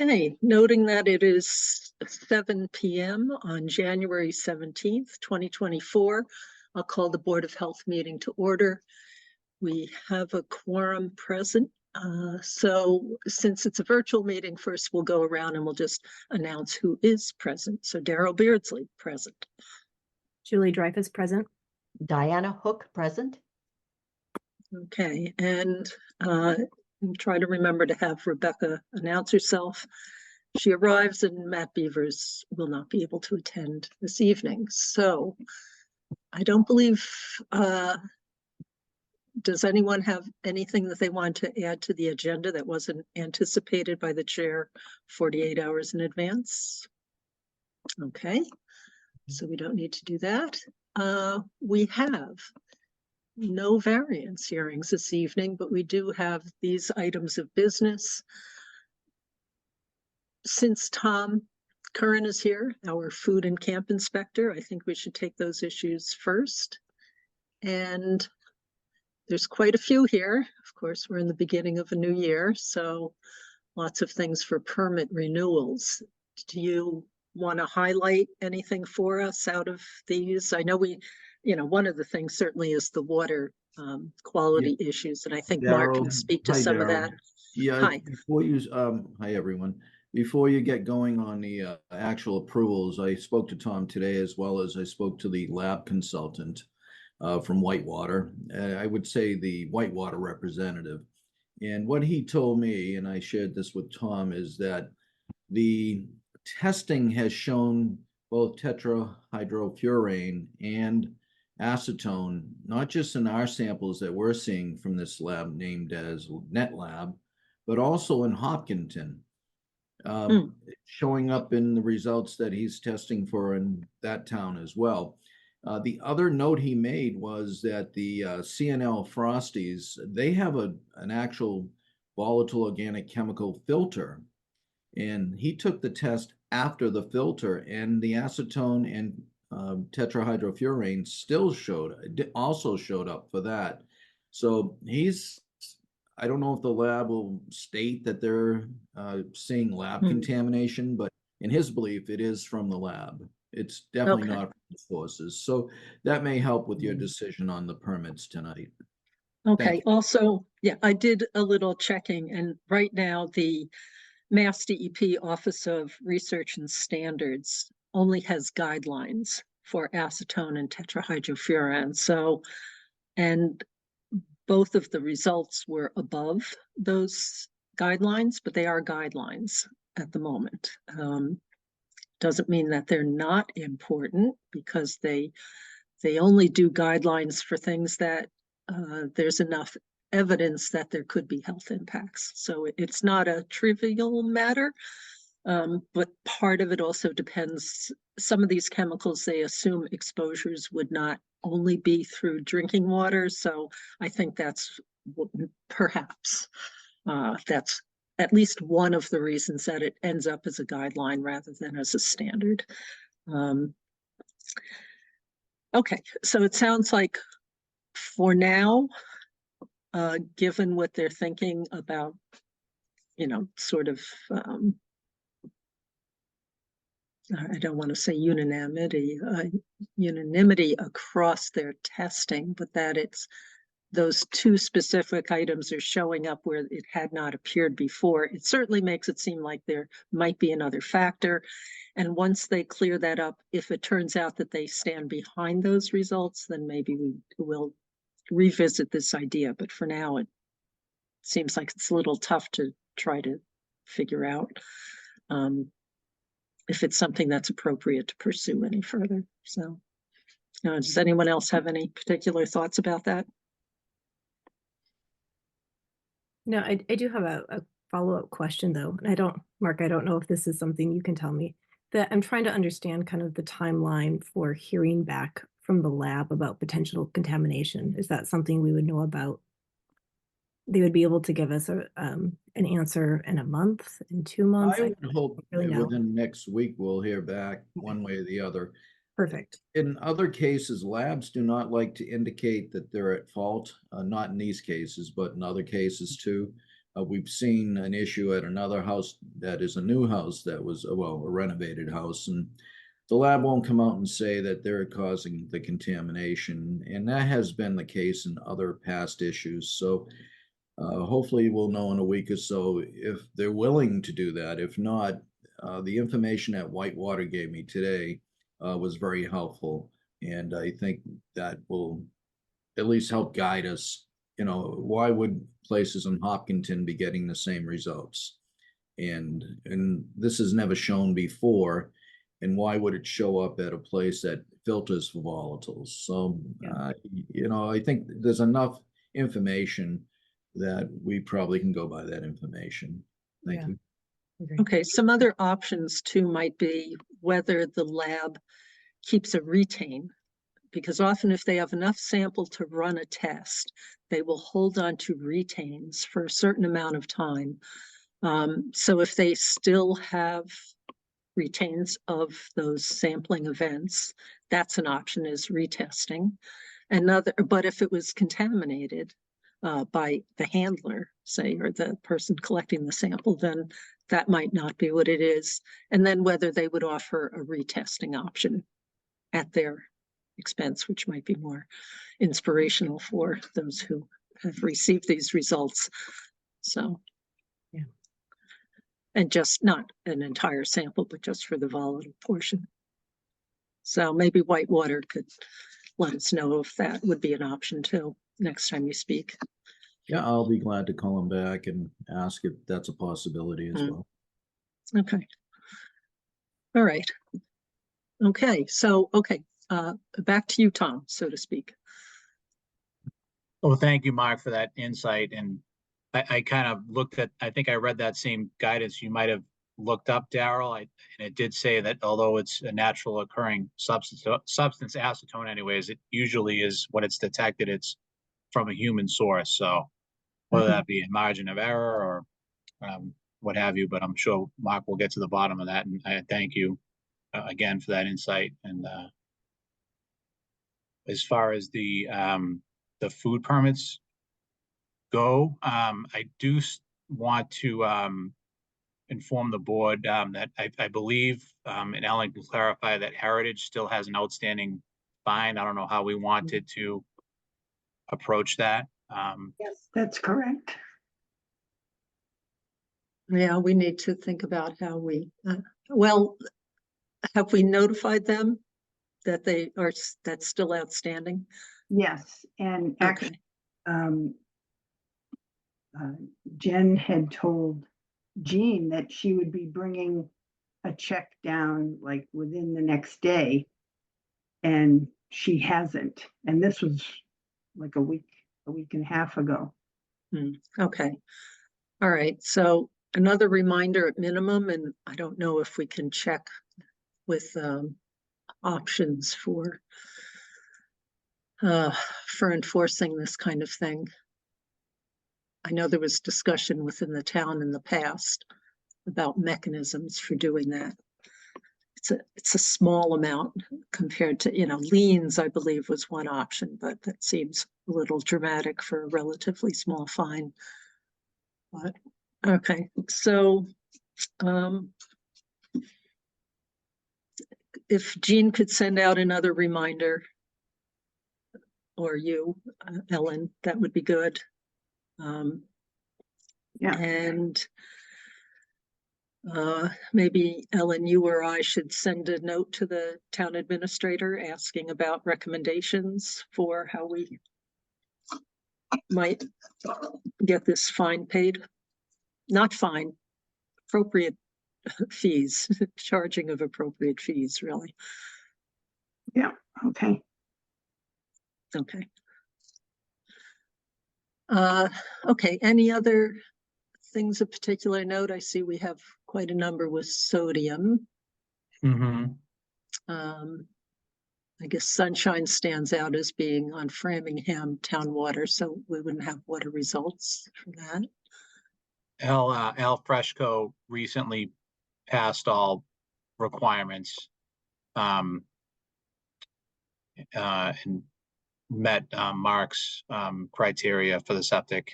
Okay, noting that it is 7 p.m. on January 17th, 2024, I'll call the Board of Health meeting to order. We have a quorum present. So since it's a virtual meeting, first we'll go around and we'll just announce who is present. So Daryl Beardsley, present. Julie Dreyfus, present. Diana Hook, present. Okay, and try to remember to have Rebecca announce herself. She arrives and Matt Beavers will not be able to attend this evening. So I don't believe, does anyone have anything that they want to add to the agenda that wasn't anticipated by the chair 48 hours in advance? Okay, so we don't need to do that. We have no variance hearings this evening, but we do have these items of business. Since Tom Curran is here, our food and camp inspector, I think we should take those issues first. And there's quite a few here. Of course, we're in the beginning of a new year, so lots of things for permit renewals. Do you want to highlight anything for us out of these? I know one of the things certainly is the water quality issues, and I think Mark can speak to some of that. Yeah, Hi. Before you, hi everyone. Before you get going on the actual approvals, I spoke to Tom today, as well as I spoke to the lab consultant from Whitewater. I would say the Whitewater representative. And what he told me, and I shared this with Tom, is that the testing has shown both tetrahydrofurane and acetone, not just in our samples that we're seeing from this lab named as Net Lab, but also in Hopkinton, showing up in the results that he's testing for in that town as well. The other note he made was that the CNL Frosties, they have an actual volatile organic chemical filter, and he took the test after the filter, and the acetone and tetrahydrofurane also showed up for that. So I don't know if the lab will state that they're seeing lab contamination, but in his belief, it is from the lab. It's definitely not from the sources. So that may help with your decision on the permits tonight. Okay, also, yeah, I did a little checking, and right now the Mass DEP Office of Research and Standards only has guidelines for acetone and tetrahydrofuran. So, and both of the results were above those guidelines, but they are guidelines at the moment. Doesn't mean that they're not important, because they only do guidelines for things that there's enough evidence that there could be health impacts. So it's not a trivial matter, but part of it also depends. Some of these chemicals, they assume exposures would not only be through drinking water. So I think that's perhaps that's at least one of the reasons that it ends up as a guideline rather than as a standard. Okay, so it sounds like for now, given what they're thinking about, sort of, I don't want to say unanimity across their testing, but that it's those two specific items are showing up where it had not appeared before. It certainly makes it seem like there might be another factor. And once they clear that up, if it turns out that they stand behind those results, then maybe we will revisit this idea. But for now, it seems like it's a little tough to try to figure out if it's something that's appropriate to pursue any further. So, does anyone else have any particular thoughts about that? No, I do have a follow-up question, though. And Mark, I don't know if this is something you can tell me. That I'm trying to understand kind of the timeline for hearing back from the lab about potential contamination. Is that something we would know about? They would be able to give us an answer in a month, in 2 months? I would hope within next week we'll hear back one way or the other. Perfect. In other cases, labs do not like to indicate that they're at fault, not in these cases, but in other cases too. We've seen an issue at another house that is a new house that was, well, a renovated house, and the lab won't come out and say that they're causing the contamination, and that has been the case in other past issues. So hopefully we'll know in a week or so if they're willing to do that. If not, the information that Whitewater gave me today was very helpful, and I think that will at least help guide us. You know, why would places in Hopkinton be getting the same results? And this is never shown before. And why would it show up at a place that filters for volatiles? So, you know, I think there's enough information that we probably can go by that information. Thank Yeah. you. Okay, some other options too might be whether the lab keeps a retain, because often if they have enough sample to run a test, they will hold on to retains for a certain amount of time. So if they still have retains of those sampling events, that's an option, is retesting. But if it was contaminated by the handler, say, or the person collecting the sample, then that might not be what it is. And then whether they would offer a retesting option at their expense, which might be more inspirational for those who have received these results. So, Yeah. And just not an entire sample, but just for the volatile portion. So maybe Whitewater could let us know if that would be an option too, next time you speak. Yeah, I'll be glad to call him back and ask if that's a possibility as well. Okay. All right. Okay, so, back to you, Tom, so to speak. Well, thank you, Mark, for that insight. And I kind of looked at, I think I read that same guidance you might have looked up, Daryl. And it did say that although it's a natural occurring substance acetone anyways, it usually is, when it's detected, it's from a human source. So whether that be a margin of error or what have you, but I'm sure Mark will get to the bottom of that. And I thank you again for that insight. And as far as the food permits go, I do want to inform the board that I believe, and Ellen can clarify, that Heritage still has an outstanding fine. I don't know how we wanted to approach that. Yes, that's correct. Yeah, we need to think about how we, well, have we notified them that that's still outstanding? Yes, and Okay. actually, Jen had told Jean that she would be bringing a check down like within the next day, and she hasn't. And this was like a week and a half ago. Okay. All right. So another reminder at minimum, and I don't know if we can check with options for enforcing this kind of thing. I know there was discussion within the town in the past about mechanisms for doing that. It's a small amount compared to, liens, I believe, was one option, but that seems a little dramatic for a relatively small fine. But okay, so if Jean could send out another reminder, or you, Ellen, that would be good. Yeah. And maybe Ellen, you or I should send a note to the town administrator asking about recommendations for how we might get this fine paid. Not fine, appropriate fees, charging of appropriate fees, really. Yeah. Okay. Okay. Okay, any other things of particular note? I see we have quite a number with sodium. I guess Sunshine stands out as being on Framingham town water, so we wouldn't have water results for that. Al Fresco recently passed all requirements and met Mark's criteria for the septic.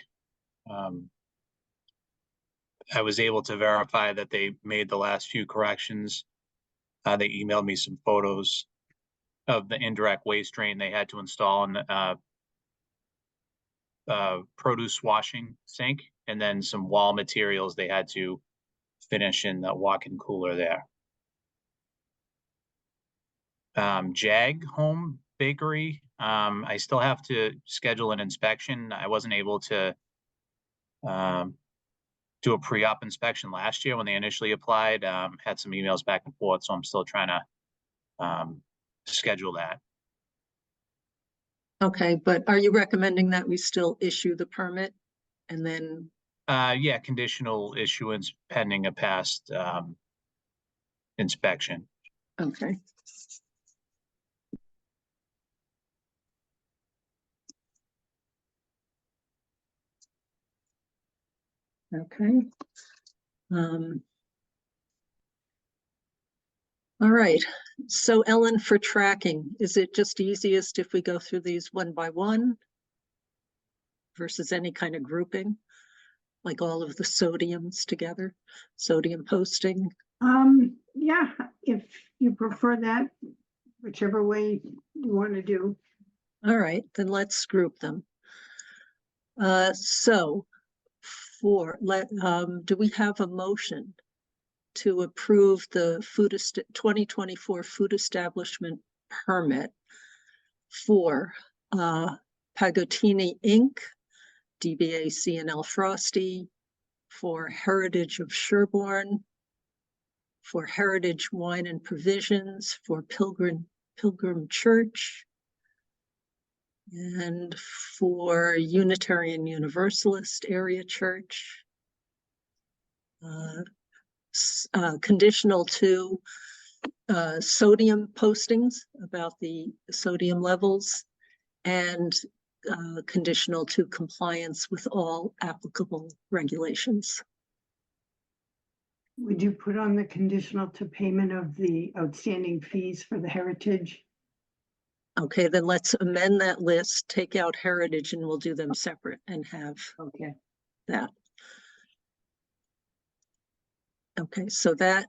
I was able to verify that they made the last few corrections. They emailed me some photos of the indirect waste drain they had to install in the produce washing sink, and then some wall materials they had to finish in the walk-in cooler there. Jag Home Bakery, I still have to schedule an inspection. I wasn't able to do a pre-op inspection last year when they initially applied. Had some emails back and forth, so I'm still trying to schedule that. Okay, but are you recommending that we still issue the permit and then, Yeah, conditional issuance pending a past inspection. okay. Okay. All right, so Ellen, for tracking, is it just easiest if we go through these one by one versus any kind of grouping? Like all of the sodiums together, sodium posting? Yeah, if you prefer that, whichever way you want to do. All right, then let's group them. So do we have a motion to approve the 2024 food establishment permit for Pagotini Inc., DBA CNL Frosty, for Heritage of Sherborn, for Heritage Wine and Provisions, for Pilgrim Church, and for Unitarian Universalist Area Church, conditional to sodium postings about the sodium levels, and conditional to compliance with all applicable regulations. Would you put on the conditional to payment of the outstanding fees for the Heritage? Okay, then let's amend that list, take out Heritage, and we'll do them separate and have Okay. that. Okay, so that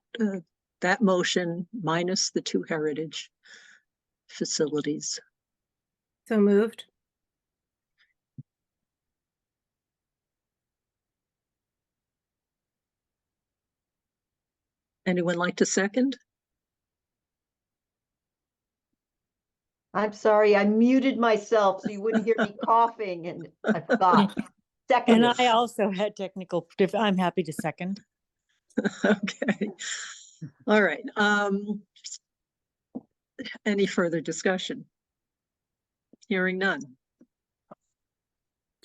motion minus the 2 Heritage facilities. So moved. Anyone like to second? I'm sorry, I muted myself so you wouldn't hear me coughing and I forgot. And Second. I also had technical, I'm happy to second. Okay. All right. Any further discussion? Hearing none.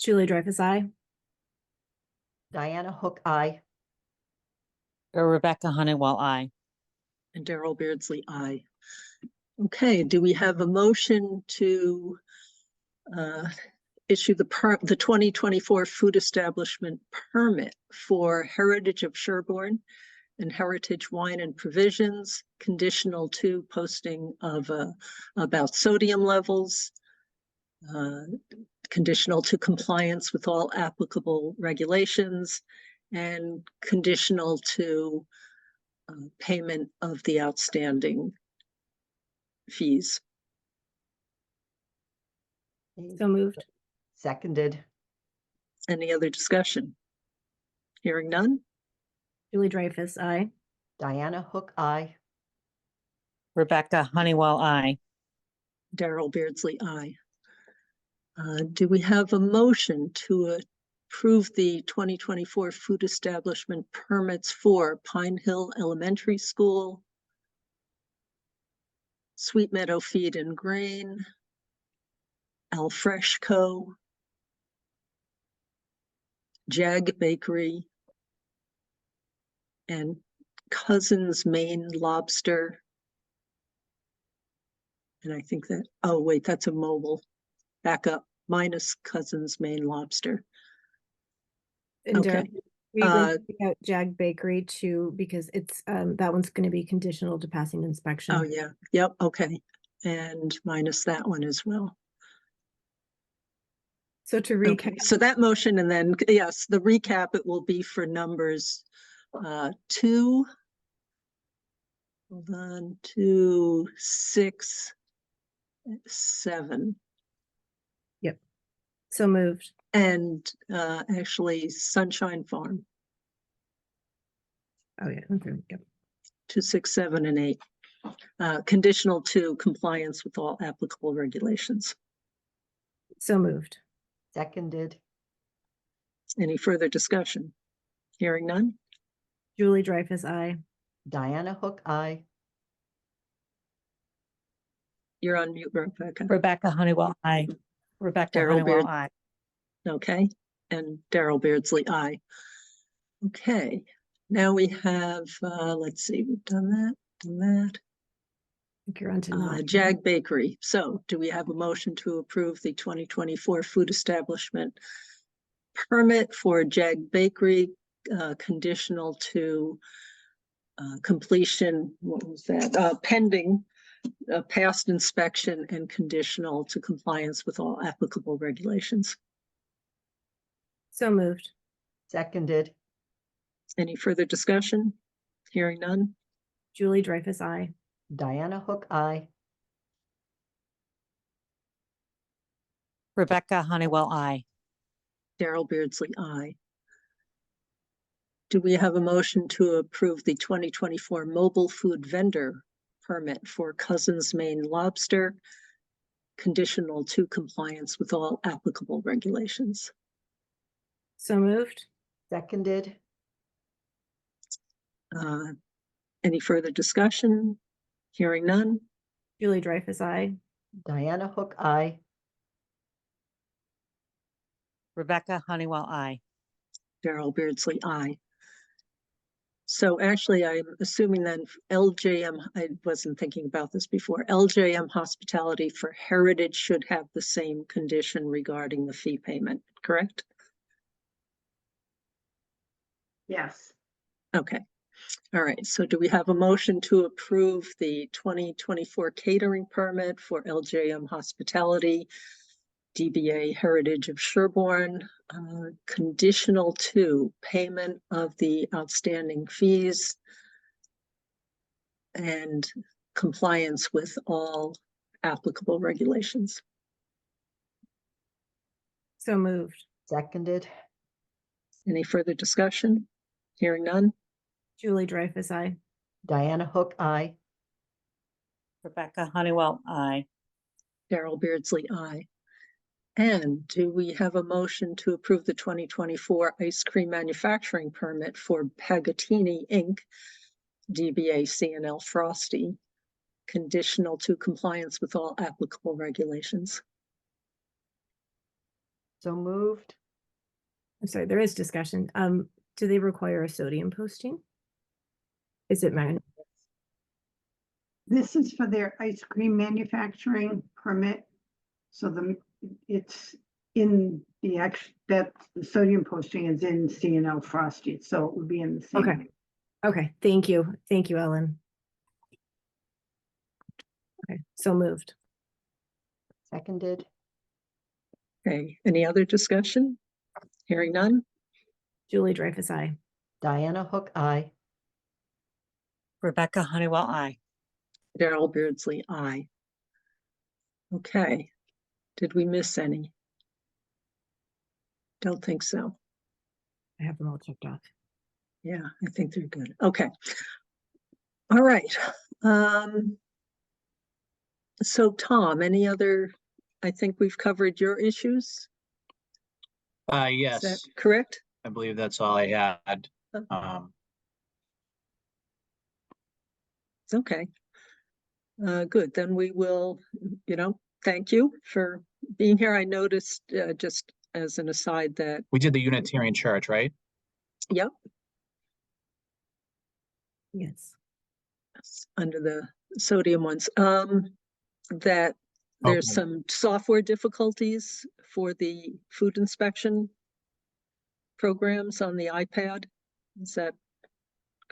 Julie Dreyfus, aye. Diana Hook, aye. Rebecca Honeywell, aye. And Daryl Beardsley, aye. Okay, do we have a motion to issue the 2024 food establishment permit for Heritage of Sherborn and Heritage Wine and Provisions, conditional to posting of about sodium levels, conditional to compliance with all applicable regulations, and conditional to payment of the outstanding fees? So moved. Seconded. Any other discussion? Hearing none? Julie Dreyfus, aye. Diana Hook, aye. Rebecca Honeywell, aye. Daryl Beardsley, aye. Do we have a motion to approve the 2024 food establishment permits for Pine Hill Elementary School, Sweet Meadow Feed and Grain, Alfresco, Jag Bakery, and Cousins Maine Lobster? And I think that, oh wait, that's a mobile. Back up, minus Cousins Maine Lobster. And Okay. are you going to pick out Jag Bakery too, because it's that one's going to be conditional to passing inspection. Oh yeah, yep, okay. And minus that one as well. So to Okay, recap, so that motion, and then, yes, the recap, it will be for numbers 2, hold on, 2, 6, 7, so moved. and actually Sunshine Farm, Oh, yeah. Okay. Yep. 2, 6, 7, and 8. Conditional to compliance with all applicable regulations. So moved. Seconded. Any further discussion? Hearing none? Julie Dreyfus, I. Diana Hook, aye. You're on mute, Rebecca. Rebecca Honeywell, I. Rebecca Darrell Honeywell, Beard. I. Okay, and Darrell Beardsley, aye. Okay, now we have, let's see, we've done that, done that. I think you're on to not. Jag Bakery. So do we have a motion to approve the 2024 food establishment permit for Jag Bakery, conditional to completion, what was that? Pending past inspection and conditional to compliance with all applicable regulations. So moved. Seconded. Any further discussion? Hearing none? Julie Dreyfus, I. Diana Hook, aye. Rebecca Honeywell, I. Darrell Beardsley, aye. Do we have a motion to approve the 2024 mobile food vendor permit for Cousins Maine Lobster, conditional to compliance with all applicable regulations? So moved. Seconded. Any further discussion? Hearing none? Julie Dreyfus, I. Diana Hook, aye. Rebecca Honeywell, I. Darrell Beardsley, aye. So actually, I'm assuming then LJM, I wasn't thinking about this before, LJM Hospitality for Heritage should have the same condition regarding the fee payment, correct? Yes. Okay. All right. So do we have a motion to approve the 2024 catering permit for LJM Hospitality, DBA Heritage of Sherborn, conditional to payment of the outstanding fees and compliance with all applicable regulations? So moved. Seconded. Any further discussion? Hearing none? Julie Dreyfus, I. Diana Hook, aye. Rebecca Honeywell, I. Darrell Beardsley, aye. And do we have a motion to approve the 2024 ice cream manufacturing permit for Pagatini Inc., DBA CNL Frosty, conditional to compliance with all applicable regulations? So moved. I'm sorry, there is discussion. Do they require a sodium posting? Is it man? This is for their ice cream manufacturing permit. So it's in the that the sodium posting is in CNL Frosty, so it would be in the same. Okay. Okay, thank you. Thank you, Ellen. Okay, so moved. Seconded. Okay, any other discussion? Hearing none? Julie Dreyfus, I. Diana Hook, aye. Rebecca Honeywell, I. Darrell Beardsley, aye. Okay, did we miss any? Don't think so. I have them all checked off. Yeah, I think they're good. Okay. All right. So Tom, any other, I think we've covered your issues. Is that Yes, correct? I believe that's all I had. It's okay. Good, then we will, thank you for being here. I noticed, just as an aside that, We did the Unitarian Church, right? yep, Yes. under the sodium ones, that there's Okay. some software difficulties for the food inspection programs on the iPad. Is that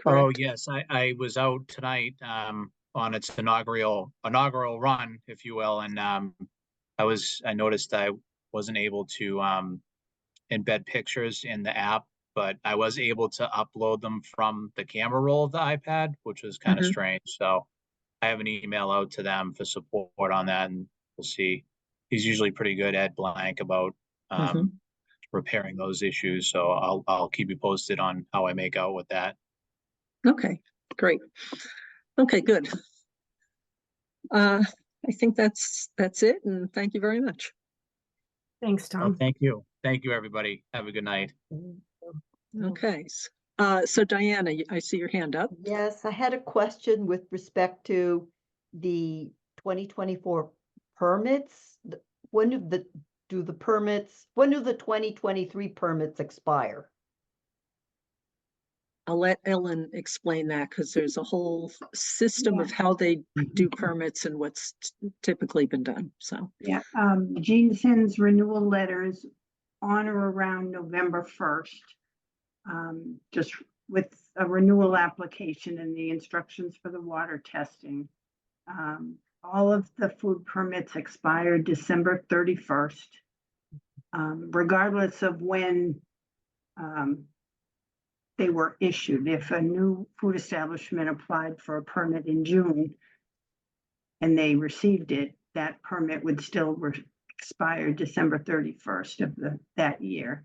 Oh, correct? yes, I was out tonight on its inaugural run, if you will, and I noticed I wasn't able to embed pictures in the app, but I was able to upload them from the camera roll of the iPad, which was kind of Mhm. strange. So I have an email out to them for support on that, and we'll see. He's usually pretty good, Ed Blank, about Mhm. repairing those issues. So I'll keep you posted on how I make out with that. Okay, great. Okay, good. I think that's it, and thank you very much. Thanks, Oh, Tom. thank you. Thank you, everybody. Have a good night. Okay, so Diana, I see your hand up. Yes, I had a question with respect to the 2024 permits. When do the 2023 permits expire? I'll let Ellen explain that because there's a whole system of Yeah. how they do permits and what's typically been done, so. Yeah, Gene sends renewal letters on or around November 1st. Just with a renewal application and the instructions for the water testing. All of the food permits expire December 31st. Regardless of when they were issued. If a new food establishment applied for a permit in June and they received it, that permit would still expire December 31st of that year.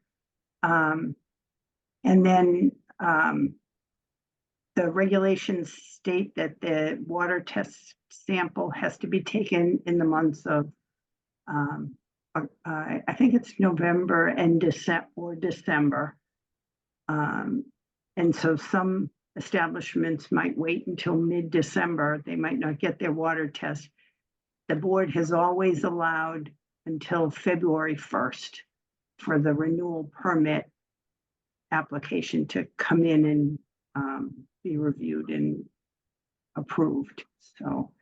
And then the regulations state that the water test sample has to be taken in the months of, I think it's November and December. And so some establishments might wait until mid-December. They might not get their water test. The board has always allowed until February 1st for the renewal permit application to come in and be reviewed and approved. So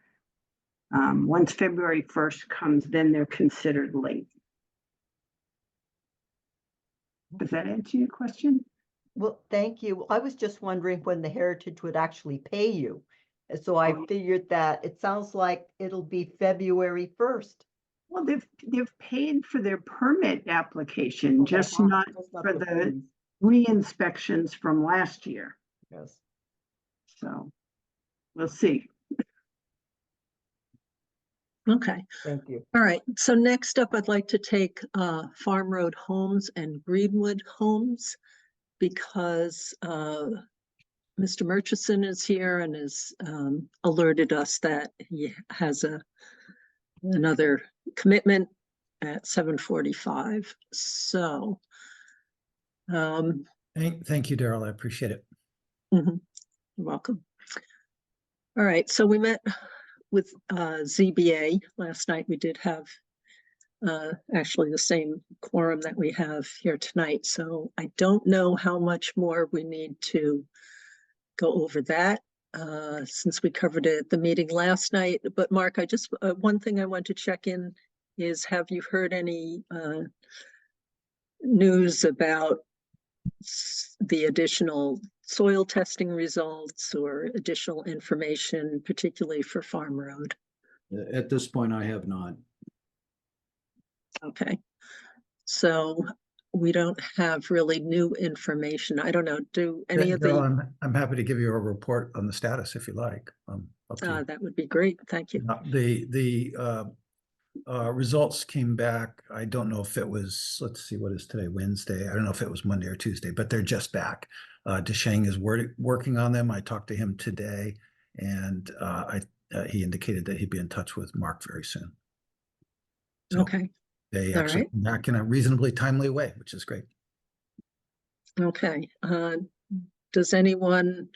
once February 1st comes, then they're considered late. Does that answer your question? Well, thank you. I was just wondering when the Heritage would actually pay you. And so I figured that it sounds like it'll be February 1st. Well, they've paid for their permit application, just not for the fees. re-inspections from last year. Yes. So we'll see. Okay, Thank you. all right. So next up, I'd like to take Farm Road Homes and Greenwood Homes because Mr. Murchison is here and has alerted us that he has another commitment at 7:45. So Thank you, Daryl. I appreciate it. you're welcome. All right, so we met with ZBA last night. We did have actually the same quorum that we have here tonight. So I don't know how much more we need to go over that since we covered it at the meeting last night. But Mark, I just one thing I want to check in is, have you heard any news about the additional soil testing results or additional information, particularly for Farm Road? At this point, I have not. Okay, so we don't have really new information. I don't know, do any of Daryl, the, I'm happy to give you a report on the status if you like. Up to you. that would be great, thank you. The results came back. I don't know if it was, let's see, what is today, Wednesday? I don't know if it was Monday or Tuesday, but they're just back. Deshang is working on them. I talked to him today, and he indicated that he'd be in touch with Mark very soon. So Okay, they all actually right. come back in a reasonably timely way, which is great. Okay, does anyone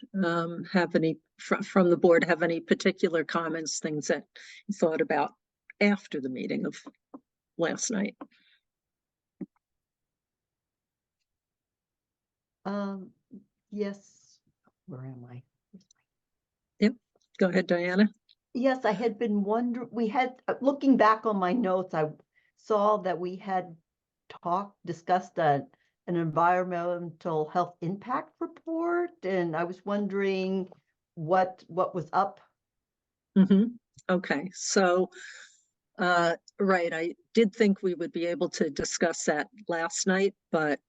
have any, from the board, have any particular comments, things that you thought about after the meeting of last night? Yes. Where am I? Yep, go ahead, Diana. Yes, I had been wondering, we had, looking back on my notes, I saw that we had discussed an environmental health impact report, and I was wondering what was up. Okay, so Right, I did think we would be able to discuss that last night, but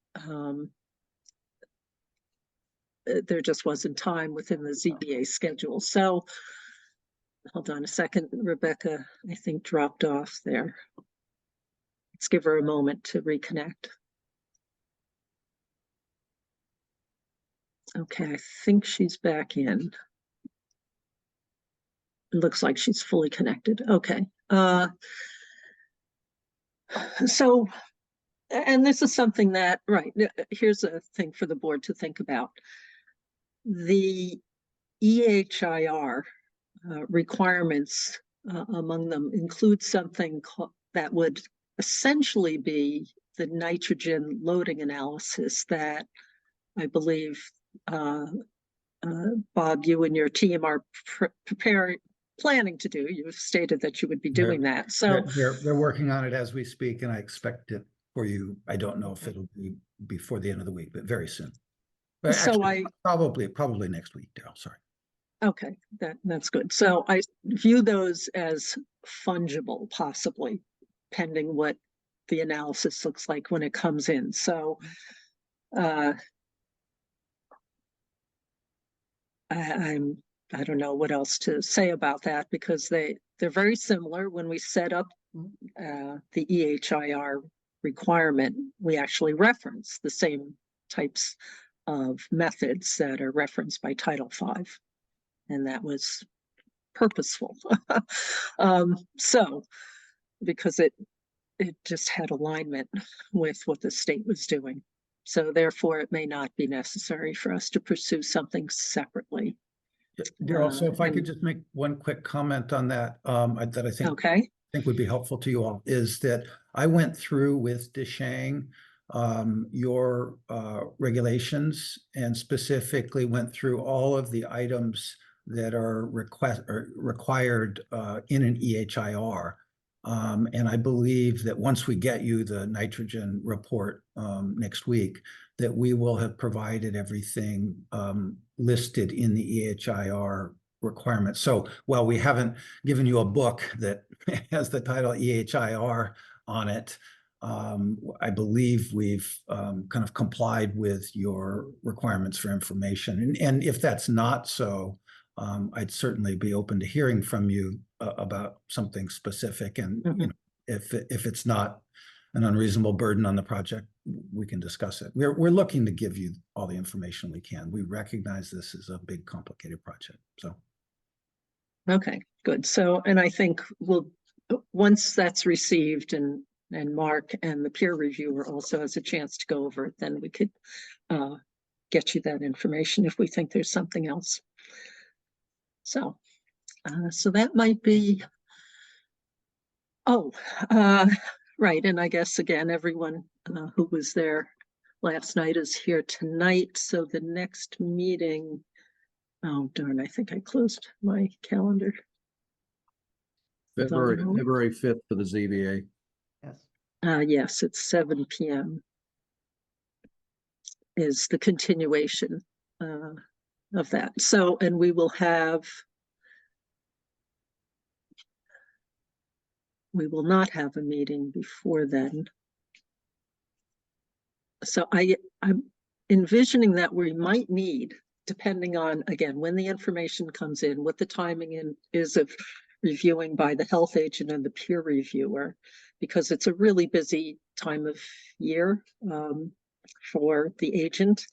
there just wasn't time within the ZBA schedule. So hold on a second, Rebecca, I think dropped off there. Let's give her a moment to reconnect. Okay, I think she's back in. It looks like she's fully connected. Okay. So, and this is something that, right, here's a thing for the board to think about. The EHIR requirements, among them include something that would essentially be the nitrogen loading analysis that I believe, Bob, you and your team are planning to do. You've stated that you would be doing that. So they're working on it as we speak, and I expect it for you. I don't know if it'll be before the end of the week, but very soon. But so actually, probably next week, Daryl. Sorry. Okay, that's good. So I view those as fungible, possibly, pending what the analysis looks like when it comes in. So I don't know what else to say about that, because they're very similar. When we set up the EHIR requirement, we actually reference the same types of methods that are referenced by Title V, and that was purposeful. So because it just had alignment with what the state was doing. So therefore, it may not be necessary for us to pursue something separately. Daryl, so if I could just make one quick comment on that, that I think would be helpful to you all, is that I went through with Deshang your regulations, and specifically went through all of the items that are required in an EHIR. And I believe that once we get you the nitrogen report next week, that we will have provided everything listed in the EHIR requirements. So while we haven't given you a book that has the title EHIR on it, I believe we've kind of complied with your requirements for information. And if that's not so, I'd certainly be open to hearing from you about something specific. And you know, if it's not an unreasonable burden on the project, we can discuss it. We're looking to give you all the information we can. We recognize this is a big, complicated project. So. Okay, good. So, and I think once that's received and Mark and the peer reviewer also has a chance to go over it, then we could get you that information if we think there's something else. So, so that might be, right. And I guess, again, everyone who was there last night is here tonight. So the next meeting, oh, darn, I think I closed my calendar. February 5th for the ZBA. Yes. Yes, it's 7 p.m. is the continuation of that. So, and we will not have a meeting before then. So I'm envisioning that we might need, depending on, again, when the information comes in, what the timing is of reviewing by the health agent and the peer reviewer, because it's a really busy time of year for the agent.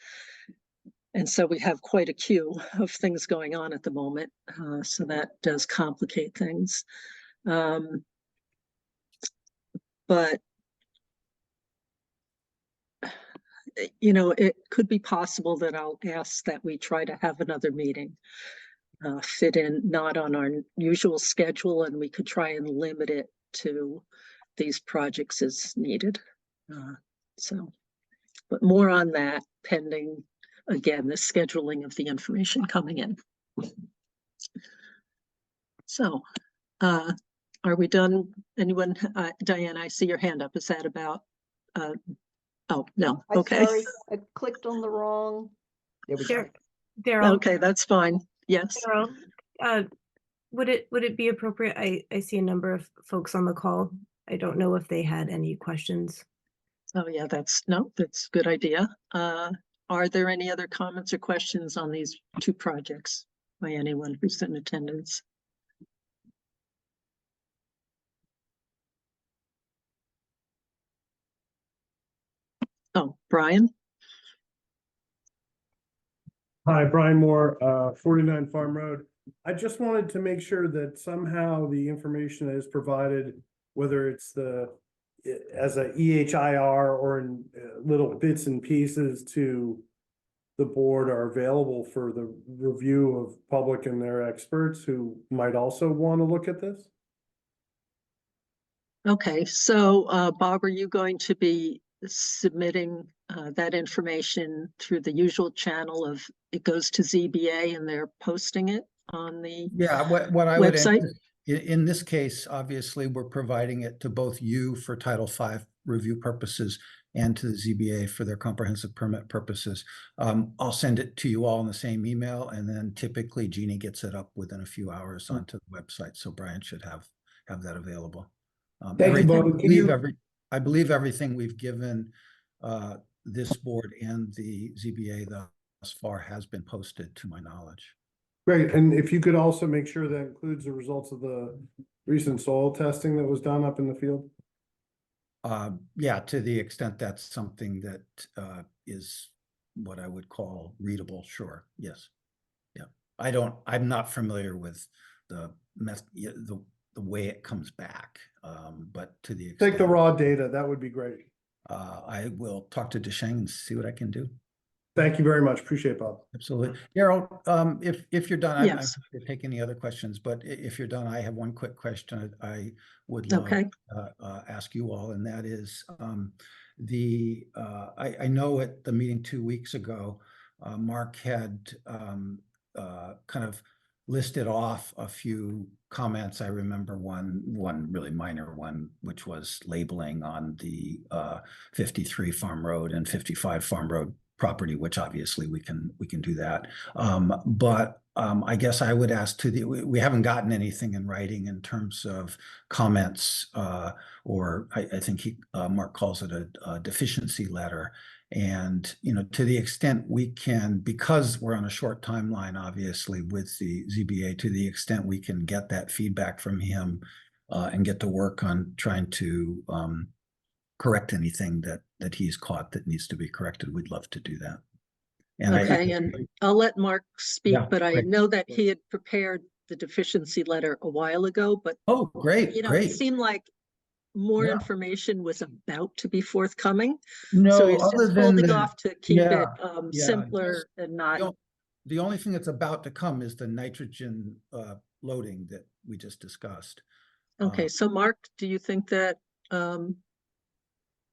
And so we have quite a queue of things going on at the moment. So that does complicate things. But, you know, it could be possible that I'll ask that we try to have another meeting fit in, not on our usual schedule, and we could try and limit it to these projects as needed. So, but more on that pending, again, the scheduling of the information coming in. So, are we done? Anyone? Diane, I see your hand up. Is that about? Oh, no. Okay. Sorry, I clicked on the wrong. There we go. Daryl. Okay, that's fine. Yes. Daryl, Would it be appropriate? I see a number of folks on the call. I don't know if they had any questions. Oh, yeah, that's a good idea. Are there any other comments or questions on these two projects by anyone who's in attendance? Oh, Brian? Hi, Brian Moore, 49 Farm Road. I just wanted to make sure that somehow the information that is provided, whether it's as a EHIR or in little bits and pieces to the board, are available for the review of public and their experts who might also want to look at this. Okay, so Bob, are you going to be submitting that information through the usual channel of it goes to ZBA and they're posting it on the Yeah, what I would, website? in this case, obviously, we're providing it to both you for Title V review purposes and to the ZBA for their comprehensive permit purposes. I'll send it to you all in the same email, and then typically Jeannie gets it up within a few hours onto the website. So Brian should have that available. Thank you, Bob. I believe everything we've given this board and the ZBA thus far has been posted, to my knowledge. Great, and if you could also make sure that includes the results of the recent soil testing that was done up in the field. Yeah, to the extent that's something that is what I would call readable, sure, yes. Yeah, I'm not familiar with the way it comes back, but to the extent. Take the raw data, that would be great. I will talk to Desheng and see what I can do. Thank you very much, appreciate it, Bob. Absolutely. Daryl, if you're done, I'm Yes. happy to take any other questions, but if you're done, I have one quick question I would love Okay. ask you all, and that is I know at the meeting 2 weeks ago, Mark had kind of listed off a few comments. I remember one really minor one, which was labeling on the 53 Farm Road and 55 Farm Road property, which obviously we can do that. But I guess I would ask we haven't gotten anything in writing in terms of comments, or I think Mark calls it a deficiency letter. And, to the extent we can, because we're on a short timeline, obviously, with the ZBA, to the extent we can get that feedback from him and get to work on trying to correct anything that he's caught that needs to be corrected, we'd love to do that. And Okay, and I'll let Mark speak, Yeah, but I great. know that he had prepared the deficiency letter a while ago, but Oh, great, it great. seemed like more Yeah. information was about to be forthcoming. No, So he's other just than holding the- off to keep yeah, it yeah, simpler and not. The only thing that's about to come is the nitrogen loading that we just discussed. Okay, so Mark, do you think that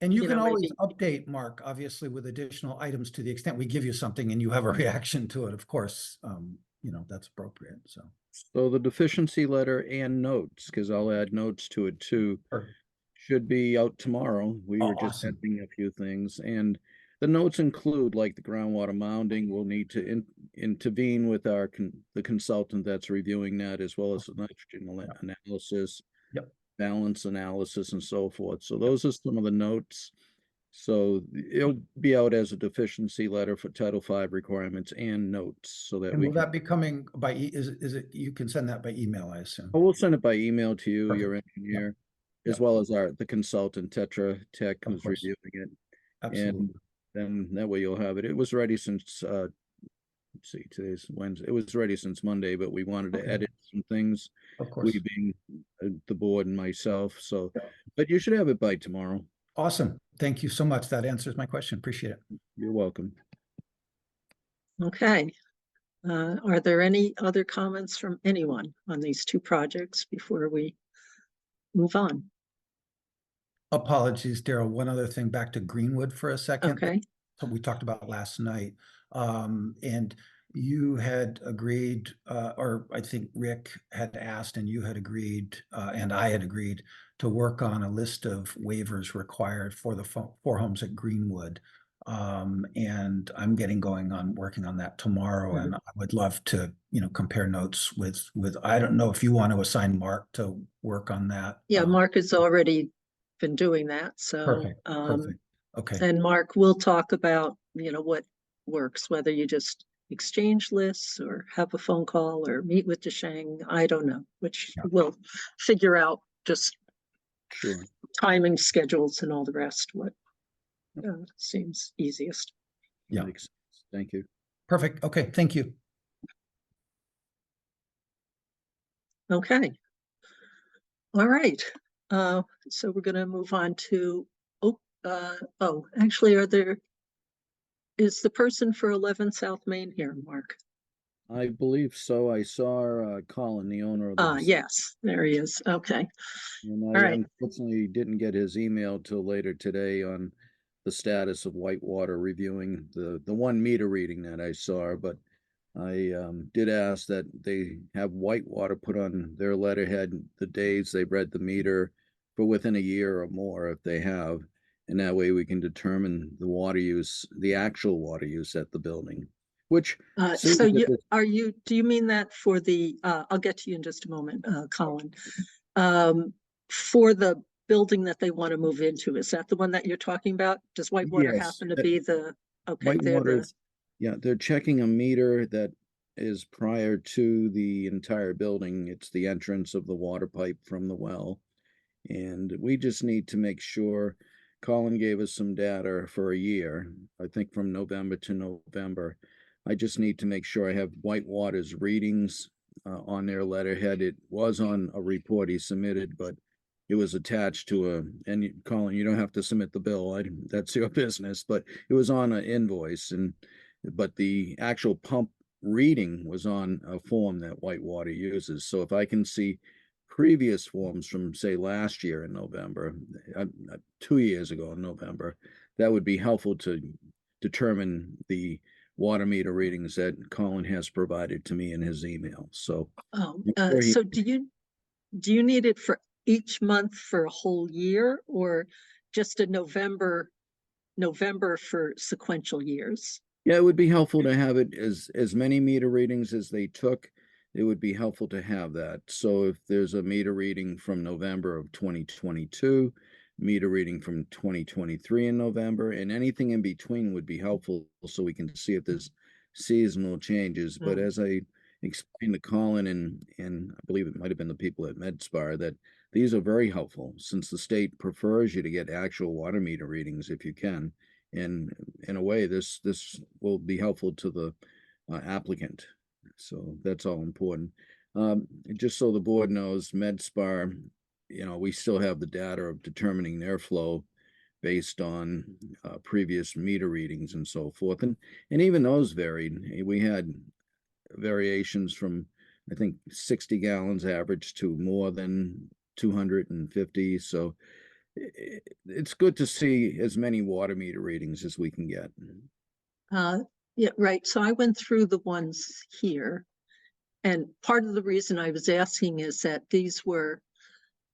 And you you can know, always maybe- update Mark, obviously, with additional items to the extent we give you something and you have a reaction to it, of course, that's appropriate, so. So the deficiency letter and notes, because I'll add notes to it too, Sure. should be out tomorrow. We Oh, were just awesome. adding a few things, and the notes include like the groundwater mounding. We'll need to intervene with the consultant that's reviewing that, as well as the nitrogen analysis, Yep. balance analysis, and so forth. So those are some of the notes. So it'll be out as a deficiency letter for Title V requirements and notes, so that And we will can. that be coming by, is it, you can send that by email, I assume? I will send it by email to you, Perfect. your engineer, as Yeah. well as the consultant, Tetra Tech, Of who's course. reviewing it. Absolutely. And then that way you'll have it. It was ready since, let's see, today's Wednesday. It was ready since Monday, but we wanted to Okay. edit some things, Of course. we being the board and myself. So, but you should have it by tomorrow. Awesome. Thank you so much. That answers my question. Appreciate it. You're welcome. Okay. Are there any other comments from anyone on these two projects before we move on? Apologies, Daryl. One other thing, back to Greenwood for a second. Okay. That we talked about last night. And you had agreed, or I think Rick had asked and you had agreed, and I had agreed to work on a list of waivers required for the four homes at Greenwood. And I'm getting going on working on that tomorrow, and I would love to, compare notes with, I don't know if you want to assign Mark to work on that. Yeah, Mark has already been doing that, so. Perfect, perfect. Okay, And Mark will talk about, what works, whether you just exchange lists or have a phone call or meet with DeShang, I don't know, which Yeah. we'll figure out just Sure. timing schedules and all the rest, what seems easiest. Yeah. Makes sense. Thank you. perfect. Okay, thank you. Okay. All right. So we're gonna move on to, actually, is the person for 11 South Main here, Mark? I believe so. I saw Colin, the owner of the. Yes, there he is. Okay. And All I right. unfortunately didn't get his email till later today on the status of Whitewater reviewing the 1 meter reading that I saw, but I did ask that they have Whitewater put on their letterhead the days they read the meter for within a year or more if they have. And that way we can determine the water use, the actual water use at the building, which seems So that do you mean that for I'll get to you in just a moment, Colin. For the building that they want to move into, is that the one that you're talking about? Does Whitewater yes, happen to be okay, Whitewater's, yeah, they're checking a meter that is prior to the entire building. It's the entrance of the water pipe from the well. And we just need to make sure, Colin gave us some data for a year, I think from November to November. I just need to make sure I have Whitewater's readings on their letterhead. It was on a report he submitted, but it was attached to Colin, you don't have to submit the bill. That's your business, but it was on an invoice, but the actual pump reading was on a form that Whitewater uses. So if I can see previous forms from, say, last year in November, 2 years ago in November, that would be helpful to determine the water meter readings that Colin has provided to me in his email. So, so do you need it for each month for a whole year, or just a November for sequential years? yeah, it would be helpful to have it as many meter readings as they took. It would be helpful to have that. So if there's a meter reading from November of 2022, meter reading from 2023 in November, and anything in between would be helpful so we can see if there's seasonal changes. But as I explained to Colin and I believe it might have been the people at MedSpar, that these are very helpful since the state prefers you to get actual water meter readings if you can. And in a way, this will be helpful to the applicant. So that's all important. Just so the board knows, MedSpar, we still have the data of determining their flow based on previous meter readings and so forth. And even those varied. We had variations from, I think, 60 gallons average to more than 250. So it's good to see as many water meter readings as we can get. Yeah, right. So I went through the ones here, and part of the reason I was asking is that these were,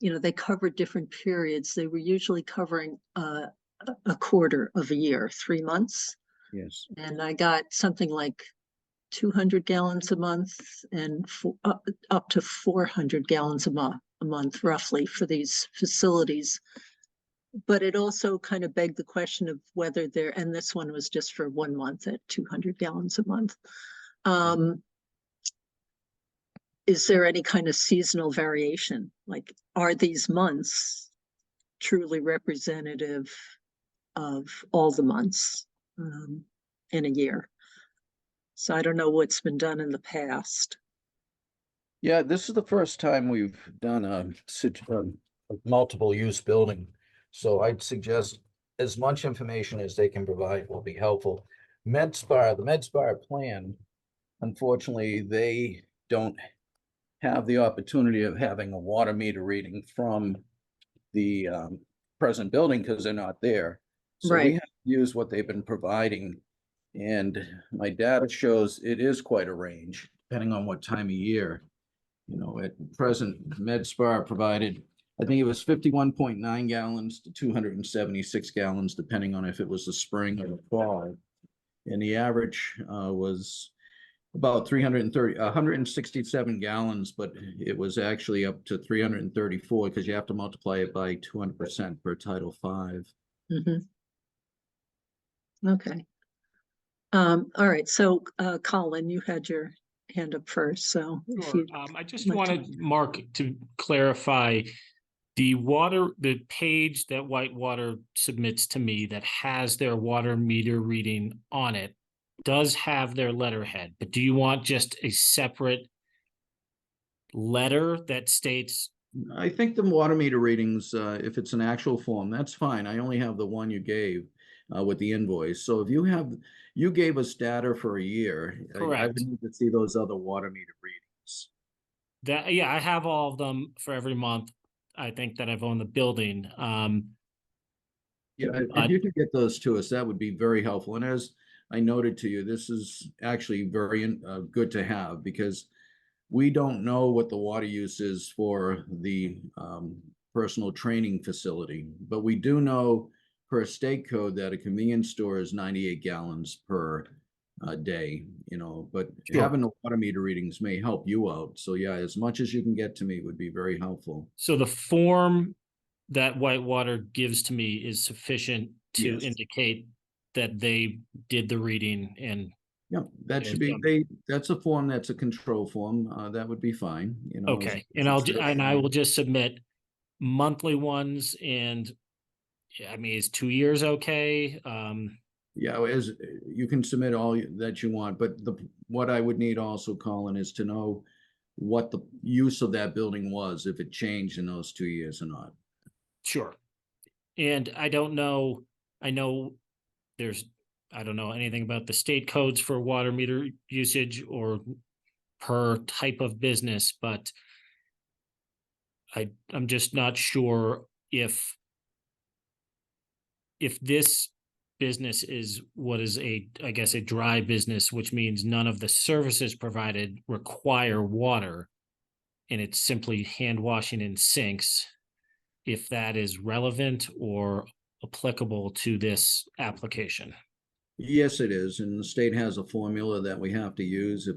they covered different periods. They were usually covering a quarter of a year, 3 months. Yes. And I got something like 200 gallons a month and up to 400 gallons a month, roughly, for these facilities. But it also kind of begged the question of whether and this one was just for 1 month at 200 gallons a month. Is there any kind of seasonal variation? Like, are these months truly representative of all the months in a year? So I don't know what's been done in the past. Yeah, this is the first time we've done a multiple use building. So I'd suggest as much information as they can provide will be helpful. The MedSpar plan, unfortunately, they don't have the opportunity of having a water meter reading from the present building because they're not there. So we have to use what they've been providing. And my data shows it is quite a range, depending on what time of year. At present, MedSpar provided I think it was 51.9 gallons to 276 gallons, depending on if it was the spring or the fall. And the average was about 167 gallons, but it was actually up to 334 because you have to multiply it by 200% per Title V. Mhm. Okay. All right, so Colin, you had your hand up first, so if Sure. you I just like to- wanted Mark to clarify the page that Whitewater submits to me that has their water meter reading on it does have their letterhead, but do you want just a separate letter that states, I think the water meter readings, if it's an actual form, that's fine. I only have the one you gave with the invoice. So if you gave us data for a year, I Correct. would need to see those other water meter readings. that, yeah, I have all of them for every month. I think that I've owned the building. Yeah, But- if you could get those to us, that would be very helpful. And as I noted to you, this is actually very good to have because we don't know what the water use is for the personal training facility, but we do know per state code that a convenience store is 98 gallons per day, but Sure. having the water meter readings may help you out. So yeah, as much as you can get to me would be very helpful. So the form that Whitewater gives to me is sufficient to Yes. indicate that they did the reading and Yeah, that should be, that's a form, that's a control form. That would be fine, okay. as And I will just submit monthly ones and I mean, is 2 years okay? Yeah, as you can submit all that you want, but what I would need also, Colin, is to know what the use of that building was, if it changed in those 2 years or not. Sure. And I don't know, I know I don't know anything about the state codes for water meter usage or per type of business, but I'm just not sure if this business is what is I guess a dry business, which means none of the services provided require water and it's simply hand washing in sinks, if that is relevant or applicable to this application. Yes, it is, and the state has a formula that we have to use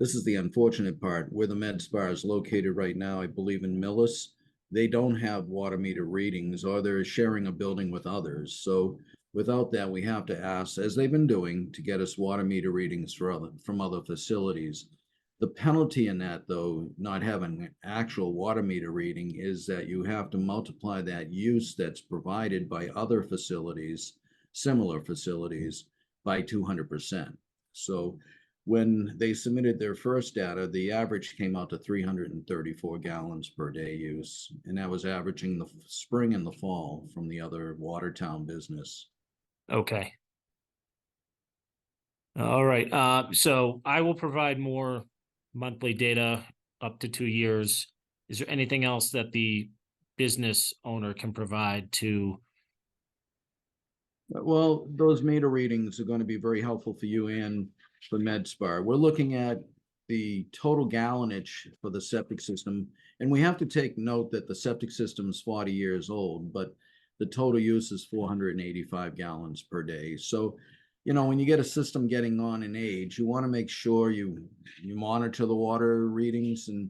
this is the unfortunate part, where the med spa is located right now, I believe in Millis, they don't have water meter readings, or they're sharing a building with others. So without that, we have to ask, as they've been doing, to get us water meter readings from other facilities. The penalty in that, though, not having an actual water meter reading, is that you have to multiply that use that's provided by other facilities, similar facilities, by 200%. So when they submitted their first data, the average came out to 334 gallons per day use, and that was averaging the spring and the fall from the other Watertown business. Okay. All right. So I will provide more monthly data up to 2 years. Is there anything else that the business owner can provide to? Well, those meter readings are going to be very helpful for you and for MedSpar. We're looking at the total gallonage for the septic system, and we have to take note that the septic system is 40 years old, but the total use is 485 gallons per day. So, when you get a system getting on in age, you want to make sure you monitor the water readings. And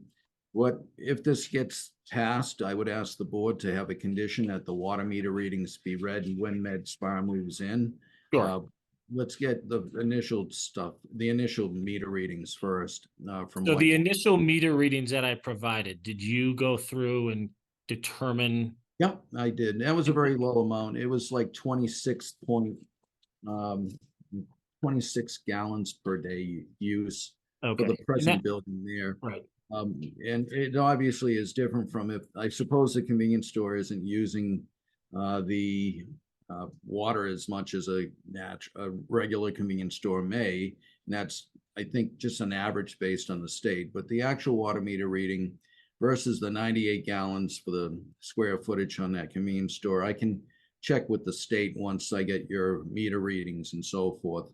if this gets passed, I would ask the board to have a condition that the water meter readings be read when MedSpar moves in. Sure. Let's get the initial meter readings first. So the initial meter readings that I provided, did you go through and determine? Yep, I did. That was a very low amount. It was like 26 gallons per day use for the Okay. present building there. Right. And it obviously is different from if, I suppose the convenience store isn't using the water as much as a regular convenience store may. And that's, I think, just an average based on the state. But the actual water meter reading versus the 98 gallons for the square footage on that convenience store, I can check with the state once I get your meter readings and so forth.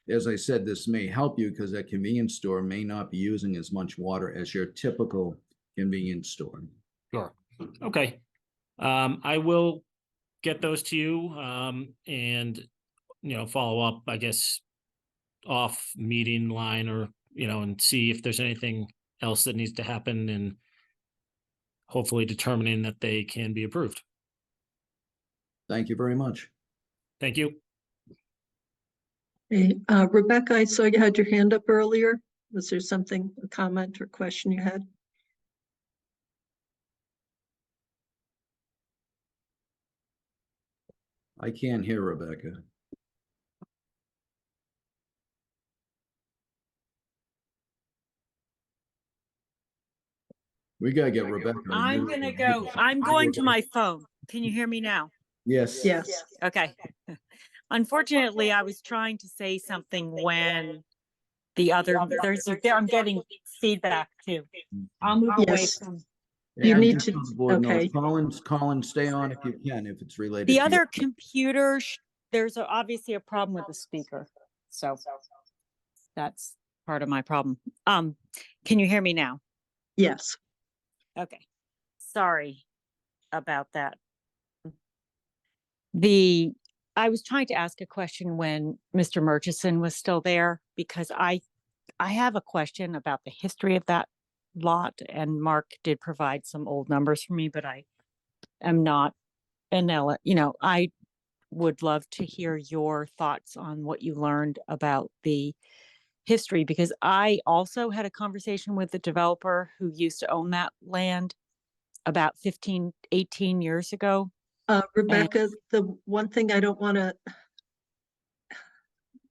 As I said, this may help you because that convenience store may not be using as much water as your typical convenience store. Sure. Okay. I will get those to you, and, follow up, I guess, off meeting line, or, and see if there's anything else that needs to happen, and hopefully determining that they can be approved. Thank you very much. Thank you. Hey, Rebecca, I saw you had your hand up earlier. Was there something, a comment or question you had? I can't hear Rebecca. We gotta get Rebecca. I'm gonna go, I'm going to my phone. Can you hear me now? Yes. Yes. Okay. Unfortunately, I was trying to say something when the other, I'm getting feedback too. I'll move away Yes. from. You And need just to- so the board knows, okay. Collins, stay on if you can, if it's related The to other your. computer, there's obviously a problem with the speaker. So that's part of my problem. Can you hear me now? Yes. Okay. Sorry about that. I was trying to ask a question when Mr. Murchison was still there, because I have a question about the history of that lot, and Mark did provide some old numbers for me, but I am not I would love to hear your thoughts on what you learned about the history, because I also had a conversation with the developer who used to own that land about 15, 18 years ago. Rebecca, the one thing I don't want to,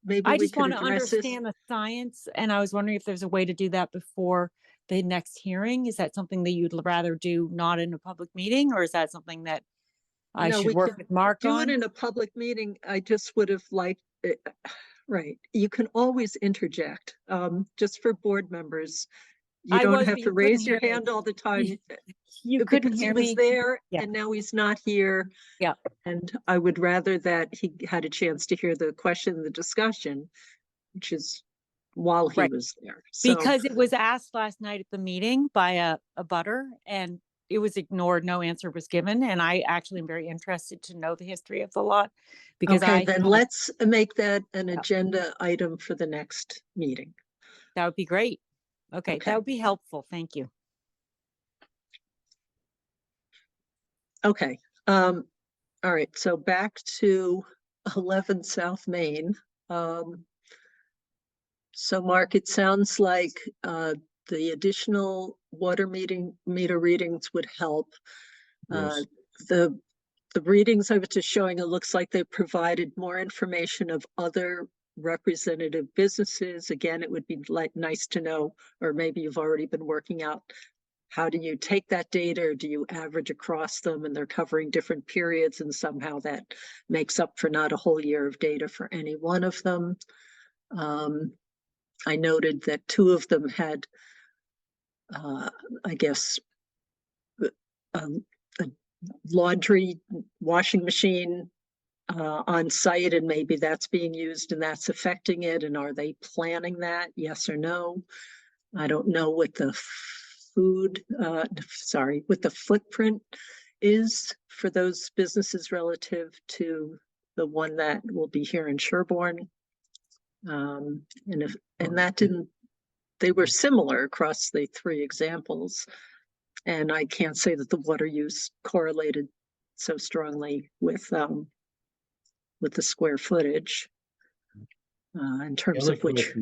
maybe I we just could want to address this. understand the science, and I was wondering if there's a way to do that before the next hearing. Is that something that you'd rather do not in a public meeting, or is that something that I No, should we work could with Mark do on? it in a public meeting. I just would have liked it. Right. You can always interject, just for board members. You don't have But to you couldn't raise your hear me. hand all the time. You couldn't Because he hear was me. there Yeah. and now he's not here. Yeah. And I would rather that he had a chance to hear the question, the discussion, which is while he Right. was there. So, Because it was asked last night at the meeting by a butter, and it was ignored. No answer was given. And I actually am very interested to know the history of the lot, because okay, then let's make that an agenda item for the next meeting. that would be great. Okay, Okay. that would be helpful. Thank you. Okay. All right. So back to 11 South Main. So Mark, it sounds like the additional water meter readings would help. Yes. The readings over to showing, it looks like they provided more information of other representative businesses. Again, it would be nice to know, or maybe you've already been working out, how do you take that data, or do you average across them, and they're covering different periods, and somehow that makes up for not a whole year of data for any one of them. I noted that two of them had, I guess, a laundry washing machine on site, and maybe that's being used and that's affecting it. And are they planning that? Yes or no? I don't know what the what the footprint is for those businesses relative to the one that will be here in Sherborn. And that didn't, they were similar across the three examples. And I can't say that the water use correlated so strongly with the square footage in terms of which.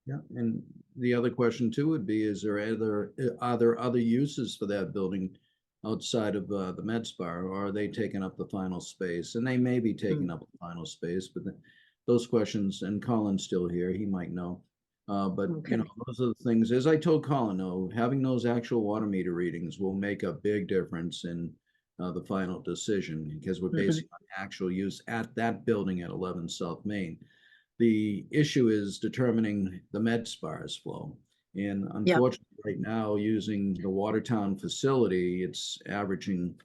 Yeah, and the other question too would be, are there other uses for that building outside of the med spa, or are they taking up the final space? And they may be taking up the final space, but those questions, and Colin's still here, he might know. But Okay. those are the things, as I told Colin, having those actual water meter readings will make a big difference in the final decision, because we're basing on actual use at that building at 11 South Main. The issue is determining the med spas flow. And unfortunately, right now, using the Watertown facility, it's averaging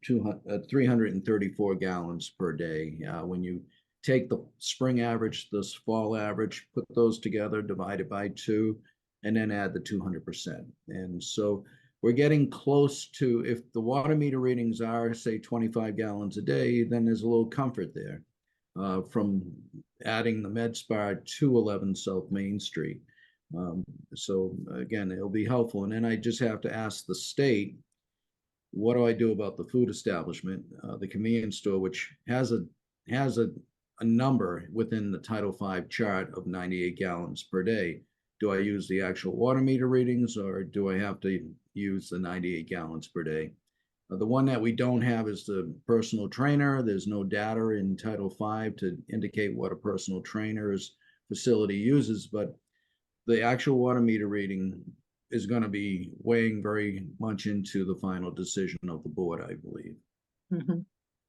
334 gallons per day. When you take the spring average, this fall average, put those together, divide it by 2, and then add the 200%. And so we're getting close to, if the water meter readings are, say, 25 gallons a day, then there's a little comfort there from adding the med spa to 11 South Main Street. So again, it'll be helpful. And then I just have to ask the state, what do I do about the food establishment, the convenience store, which has a number within the Title V chart of 98 gallons per day? Do I use the actual water meter readings, or do I have to use the 98 gallons per day? The one that we don't have is the personal trainer. There's no data in Title V to indicate what a personal trainer's facility uses, but the actual water meter reading is going to be weighing very much into the final decision of the board, I believe. Mhm.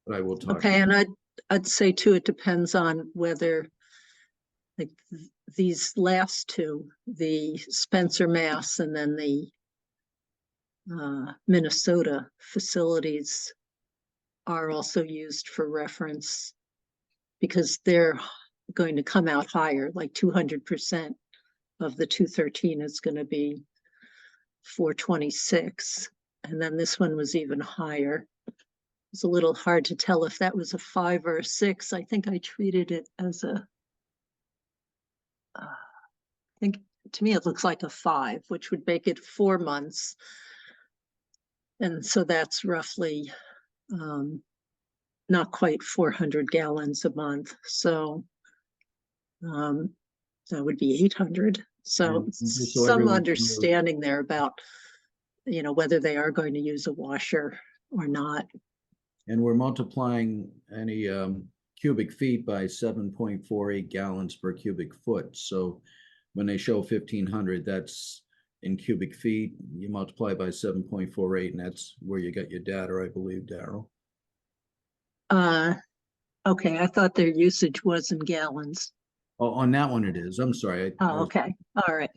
But I will talk. Okay, and I'd say too, it depends on whether, like, these last two, the Spencer, Mass, and then the Minnesota facilities are also used for reference, because they're going to come out higher, like 200% of the 213 is going to be 426. And then this one was even higher. It's a little hard to tell if that was a 5 or a 6. I think I treated it as a, I think to me it looks like a 5, which would make it 4 months. And so that's roughly not quite 400 gallons a month. So that would be 800. So And just so some everyone knows, understanding there about, whether they are going to use a washer or not. and we're multiplying any cubic feet by 7.48 gallons per cubic foot. So when they show 1,500, that's in cubic feet. You multiply by 7.48, and that's where you got your data, I believe, Daryl. Okay, I thought their usage was in gallons. Oh, on that one it is. I'm sorry. Oh, okay, all right.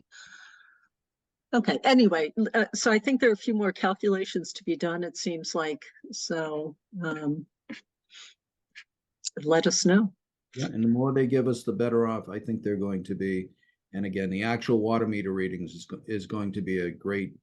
Okay, anyway, so I think there are a few more calculations to be done, it seems like. So let us know. Yeah, and the more they give us, the better off I think they're going to be. And again, the actual water meter readings is going to be a great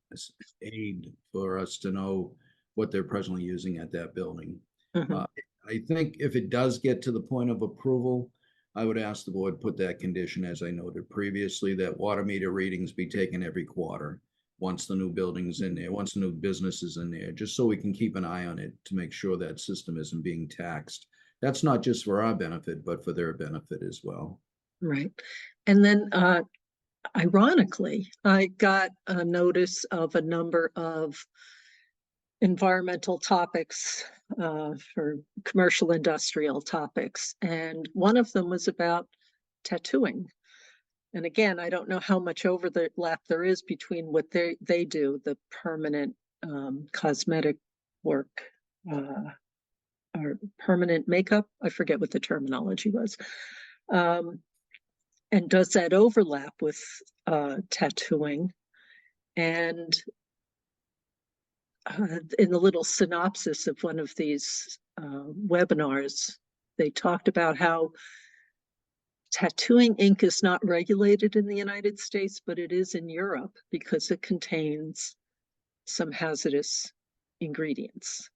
aid for us to know what they're presently using at that building. Mhm. I think if it does get to the point of approval, I would ask the board put that condition, as I noted previously, that water meter readings be taken every quarter once the new building's in there, once the new business is in there, just so we can keep an eye on it to make sure that system isn't being taxed. That's not just for our benefit, but for their benefit as well. Right. And then ironically, I got a notice of a number of environmental topics for commercial industrial topics. And one of them was about tattooing. And again, I don't know how much overlap there is between what they do, the permanent cosmetic work, or permanent makeup. I forget what the terminology was. And does that overlap with tattooing? And in the little synopsis of one of these webinars, they talked about how tattooing ink is not regulated in the United States, but it is in Europe because it contains some hazardous ingredients.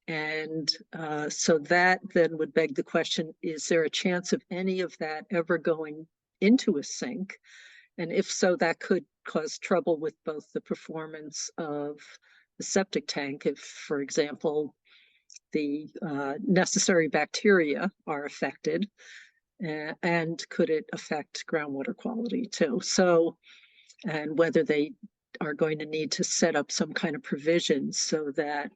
And so that then would beg the question, is there a chance of any of that ever going into a sink? And if so, that could cause trouble with both the performance of the septic tank, if, for example, the necessary bacteria are affected, and could it affect groundwater quality too? So, and whether they are going to need to set up some kind of provision so that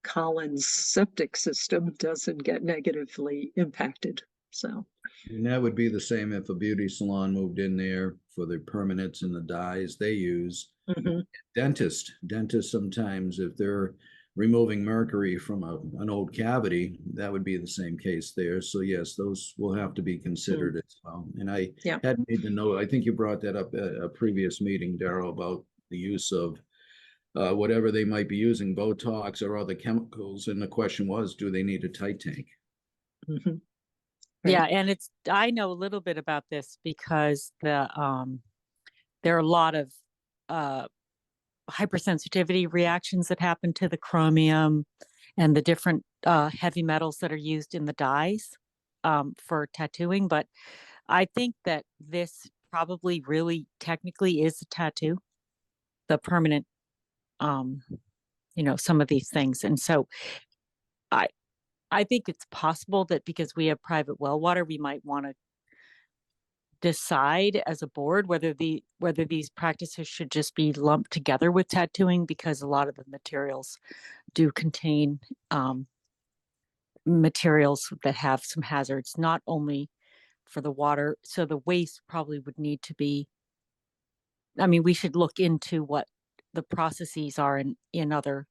Collins' septic system doesn't get negatively impacted. So, and that would be the same if a beauty salon moved in there for the permanents and the dyes they use. mhm. Dentists sometimes, if they're removing mercury from an old cavity, that would be the same case there. So yes, those will have to be considered as well. And I had made the note, I think you brought that up at a previous meeting, Daryl, about the use of whatever they might be using, Botox or other chemicals. And the question was, do they need a tight tank? Mm-hmm. Yeah, and I know a little bit about this because there are a lot of hypersensitivity reactions that happen to the chromium and the different heavy metals that are used in the dyes for tattooing. But I think that this probably really technically is a tattoo, the permanent, some of these things. And so I think it's possible that because we have private well water, we might want to decide as a board whether these practices should just be lumped together with tattooing, because a lot of the materials do contain materials that have some hazards, not only for the water. So the waste probably would need to be, we should look into what the processes are in other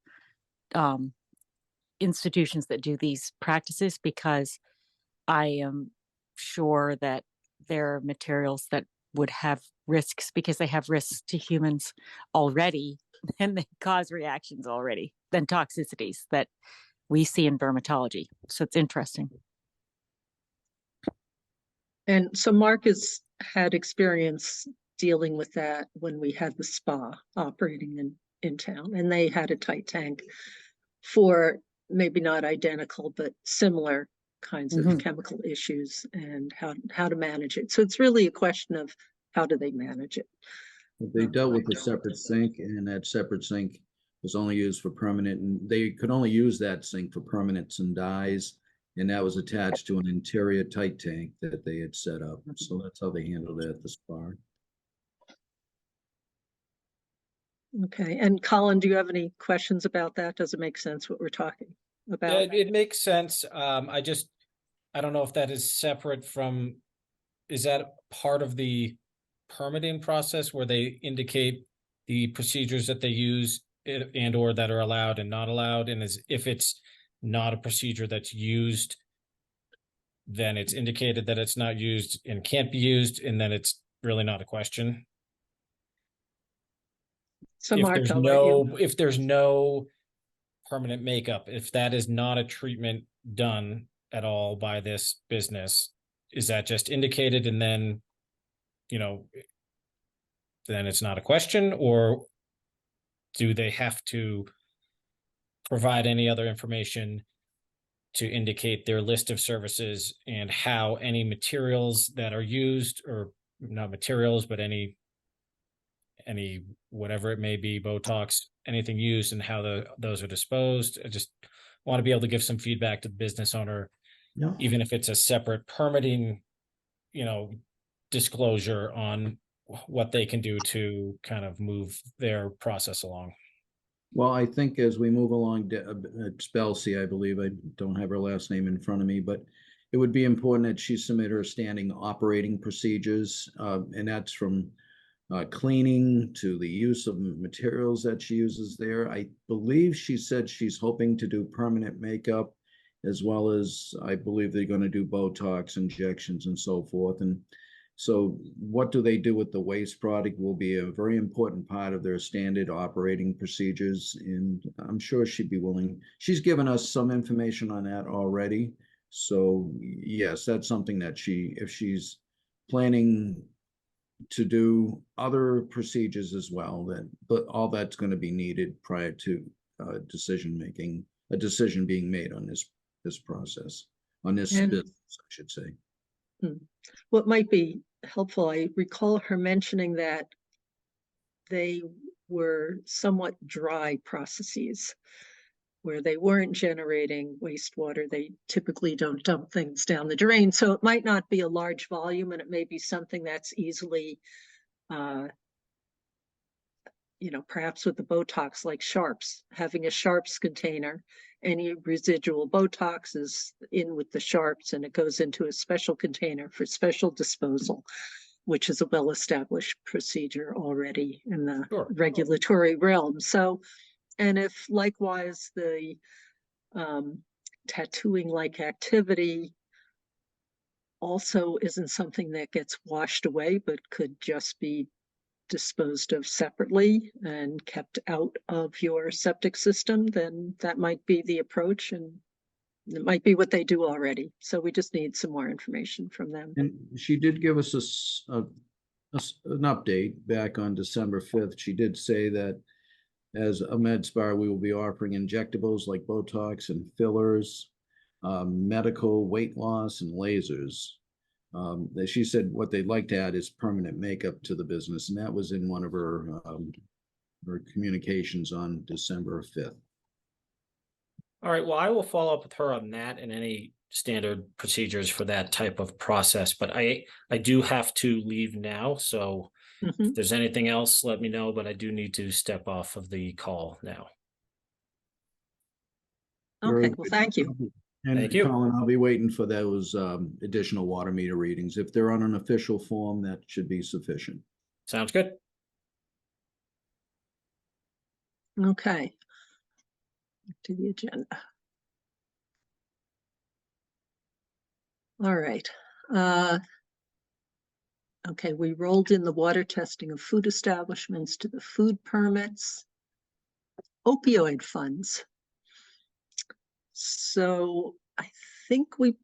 institutions that do these practices, because I am sure that there are materials that would have risks because they have risks to humans already, and they cause reactions already, than toxicities that we see in dermatology. So it's interesting. And so Mark has had experience dealing with that when we had the spa operating in town, and they had a tight tank for maybe not identical, but similar kinds of chemical issues and how to manage it. So it's really a question of how do they manage it. They dealt with a separate sink, and that separate sink was only used for permanent, and they could only use that sink for permanents and dyes, and that was attached to an interior tight tank that they had set up. So that's how they handled it at the spa. Okay, and Colin, do you have any questions about that? Does it make sense what we're talking about? Yeah, it makes sense. I don't know if that is separate from, is that part of the permitting process where they indicate the procedures that they use and or that are allowed and not allowed? And if it's not a procedure that's used, then it's indicated that it's not used and can't be used, and then it's really not a question. So If Mark, there's no permanent makeup, if that is not a treatment done at all by this business, is that just indicated and then, then it's not a question? Or do they have to provide any other information to indicate their list of services and how any materials that are used, or not materials, but any whatever it may be, Botox, anything used, and how those are disposed? I just want to be able to give some feedback to the business owner, even if it's a separate permitting, disclosure on what they can do to kind of move their process along. Well, I think as we move along, Spelsey, I believe, I don't have her last name in front of me, but it would be important that she submit her standing operating procedures, and that's from cleaning to the use of materials that she uses there. I believe she said she's hoping to do permanent makeup, as well as I believe they're going to do Botox injections and so forth. And so what do they do with the waste product will be a very important part of their standard operating procedures. And I'm sure she'd be willing. She's given us some information on that already. So yes, that's something that if she's planning to do other procedures as well, but all that's going to be needed prior to a decision being made on this process, on this business, I should say. What might be helpful, I recall her mentioning that they were somewhat dry processes where they weren't generating wastewater. They typically don't dump things down the drain. So it might not be a large volume, and it may be something that's easily, perhaps with the Botox, like sharps, having a sharps container, any residual Botox is in with the sharps and it goes into a special container for special disposal, which is a well-established procedure already in the regulatory realm. So, and if likewise the tattooing-like activity also isn't something that gets washed away, but could just be disposed of separately and kept out of your septic system, then that might be the approach, and it might be what they do already. So we just need some more information from them. And she did give us an update back on December 5th. She did say that As a med spa, we will be offering injectables like Botox and fillers, medical weight loss and lasers. She said what they'd like to add is permanent makeup to the business, and that was in one of her communications on December 5th. All right, well, I will follow up with her on that and any standard procedures for that type of process, but I do have to leave now, so Mhm. if there's anything else, let me know, but I do need to step off of the call now. Very Okay, well, thank you. And Thank you. Colin, I'll be waiting for those additional water meter readings. If they're on an official form, that should be sufficient. Sounds good. Okay. Back to the agenda. All right. Okay, we rolled in the water testing of food establishments to the food permits. Opioid funds. So I think we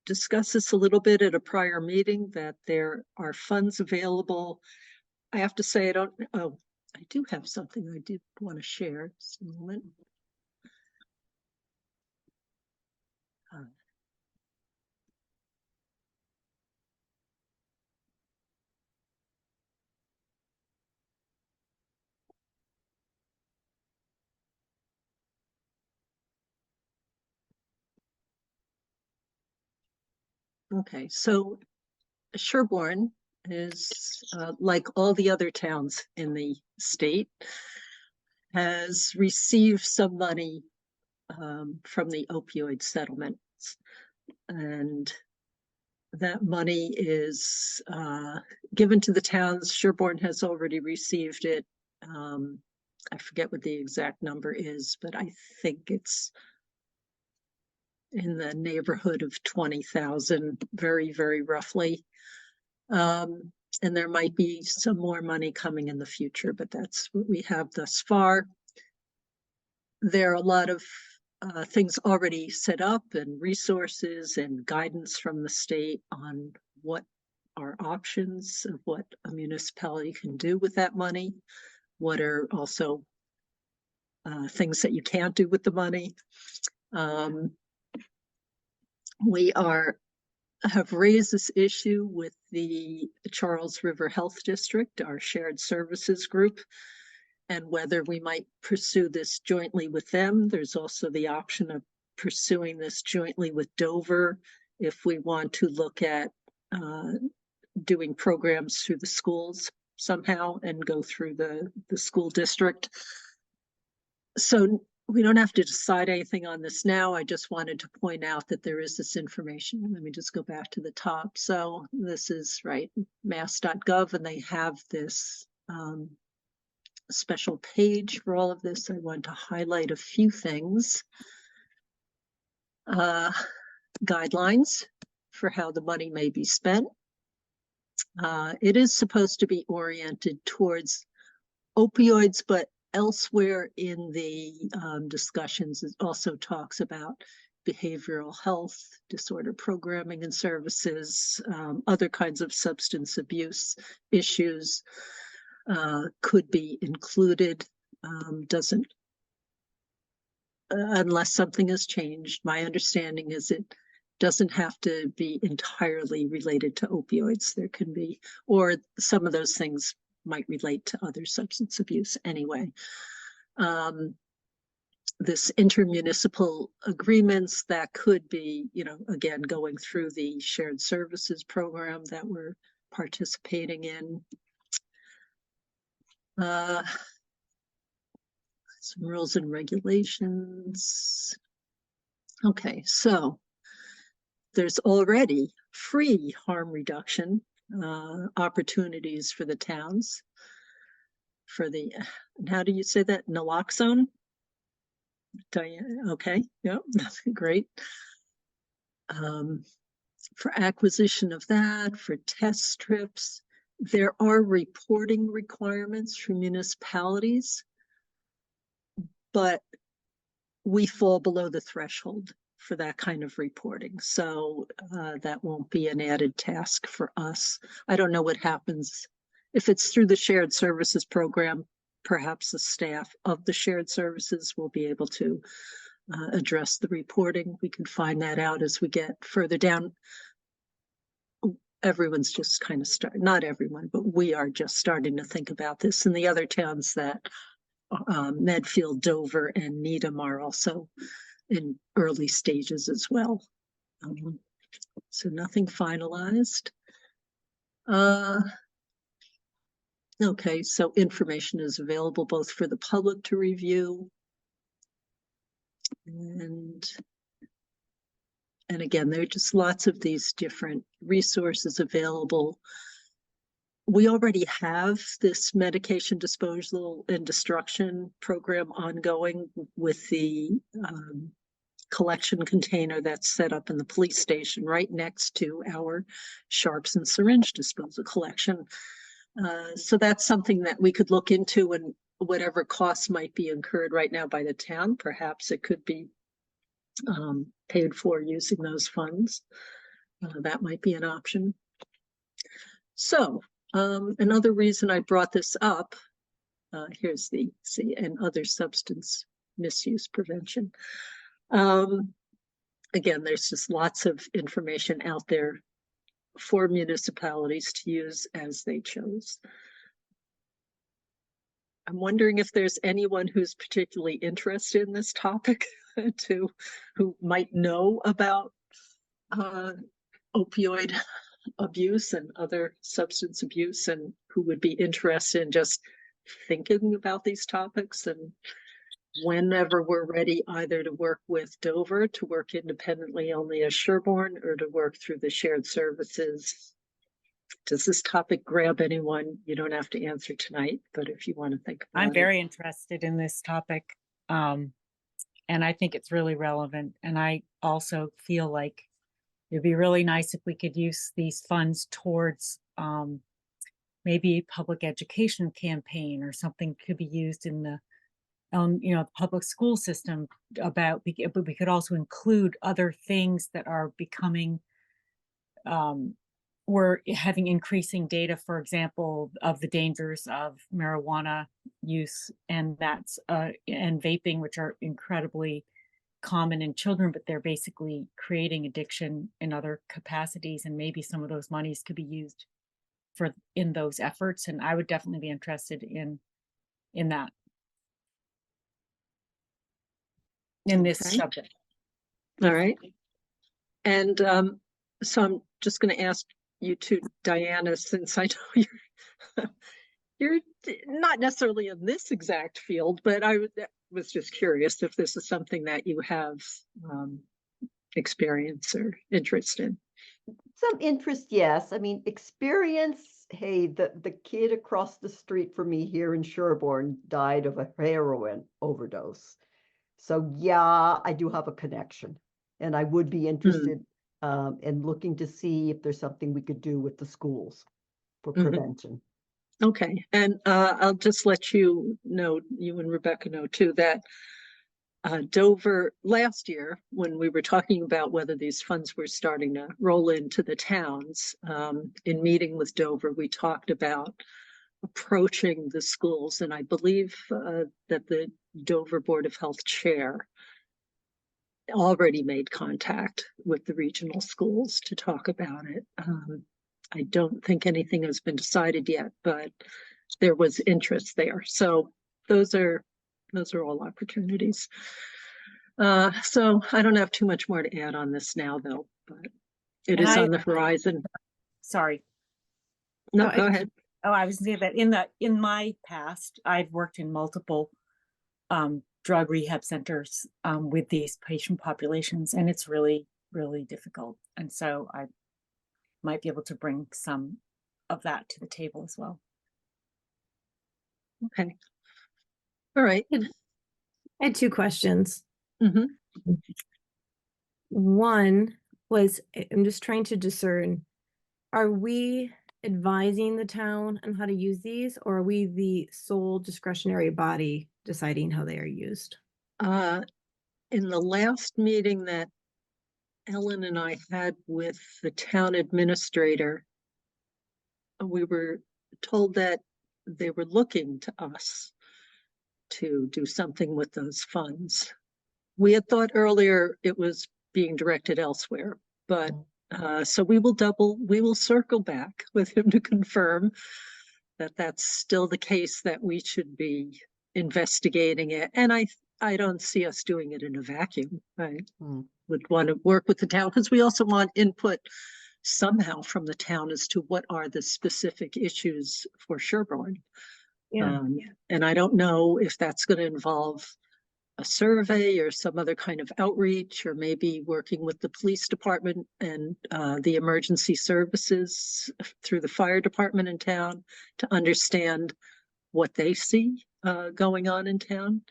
discussed this a little bit at a prior meeting, that there are funds available. I have to say, I do have something I did want to share. Just a moment. Okay, so Sherborn is, like all the other towns in the state, has received some money from the opioid settlements. And that money is given to the towns. Sherborn has already received it. I forget what the exact number is, but I think it's in the neighborhood of 20,000, very, very roughly. And there might be some more money coming in the future, but that's what we have thus far. There are a lot of things already set up, and resources and guidance from the state on what are options of what a municipality can do with that money. What are also things that you can't do with the money. We have raised this issue with the Charles River Health District, our shared services group, and whether we might pursue this jointly with them. There's also the option of pursuing this jointly with Dover if we want to look at doing programs through the schools somehow and go through the school district. So we don't have to decide anything on this now. I just wanted to point out that there is this information. Let me just go back to the top. So this is right, mass.gov, and they have this special page for all of this. I want to highlight a few things. Guidelines for how the money may be spent. It is supposed to be oriented towards opioids, but elsewhere in the discussions, it also talks about behavioral health, disorder programming and services, other kinds of substance abuse issues could be included. Doesn't, unless something has changed. My understanding is it doesn't have to be entirely related to opioids. There can be, or some of those things might relate to other substance abuse anyway. This intermunicipal agreements that could be, again, going through the shared services program that we're participating in. Some rules and regulations. Okay, so there's already free harm reduction opportunities for the towns. For the, how do you say that? Naloxone? Okay, yeah, that's great. For acquisition of that, for test strips, there are reporting requirements for municipalities, but we fall below the threshold for that kind of reporting. So that won't be an added task for us. I don't know what happens if it's through the shared services program. perhaps the staff of the shared services will be able to address the reporting. We can find that out as we get further down. Everyone's just kind of not everyone, but we are just starting to think about this. And the other towns that Medfield, Dover, and Needham are also in early stages as well. So nothing finalized. Okay, so information is available both for the public to review and again, there are just lots of these different resources available. We already have this medication disposal and destruction program ongoing with the collection container that's set up in the police station right next to our sharps and syringe disposal collection. So that's something that we could look into, and whatever costs might be incurred right now by the town, perhaps it could be paid for using those funds. That might be an option. So another reason I brought this up, here's the and other substance misuse prevention. Again, there's just lots of information out there for municipalities to use as they chose. I'm wondering if there's anyone who's particularly interested in this topic who might know about opioid abuse and other substance abuse, and who would be interested in just thinking about these topics. And whenever we're ready, either to work with Dover, to work independently only as Sherborn, or to work through the shared services. Does this topic grab anyone? You don't have to answer tonight, but if you want to think about it. I'm very interested in this topic. And I think it's really relevant. And I also feel like it'd be really nice if we could use these funds towards maybe a public education campaign, or something could be used in the the public school system about, but we could also include other things that are becoming, we're having increasing data, for example, of the dangers of marijuana use, and that's and vaping, which are incredibly common in children, but they're basically creating addiction in other capacities, and maybe some of those monies could be used in those efforts. And I would definitely be interested in that, in this subject. All right. And so I'm just going to ask you two, Diana, since I know you're not necessarily in this exact field, but I was just curious if this is something that you have experience or interest in. Some interest, yes. I mean, experience, hey, the kid across the street from me here in Sherborn died of a heroin overdose. So yeah, I do have a connection, and I would be interested in looking to see if there's something we could do with the schools for prevention. Okay, and I'll just let you know, you and Rebecca know too, that Dover last year, when we were talking about whether these funds were starting to roll into the towns, in meeting with Dover, we talked about approaching the schools, and I believe that the Dover Board of Health chair already made contact with the regional schools to talk about it. I don't think anything has been decided yet, but there was interest there. So those are all opportunities. So I don't have too much more to add on this now, though, but it is on the horizon. Sorry. No, go ahead. Oh, I was saying that in my past, I've worked in multiple drug rehab centers with these patient populations, and it's really, really difficult. And so I might be able to bring some of that to the table as well. Okay. All right. I had two questions. Mm-hmm. One was, I'm just trying to discern, are we advising the town on how to use these, or are we the sole discretionary body deciding how they are used? In the last meeting that Ellen and I had with the town administrator, we were told that they were looking to us to do something with those funds. We had thought earlier it was being directed elsewhere, but so we will circle back with him to confirm that that's still the case, that we should be investigating it. And I don't see us doing it in a vacuum. I would want to work with the town because we also want input somehow from the town as to what are the specific issues for Sherborn. Yeah. And I don't know if that's going to involve a survey or some other kind of outreach, or maybe working with the police department and the emergency services through the fire department in town to understand what they see going on in town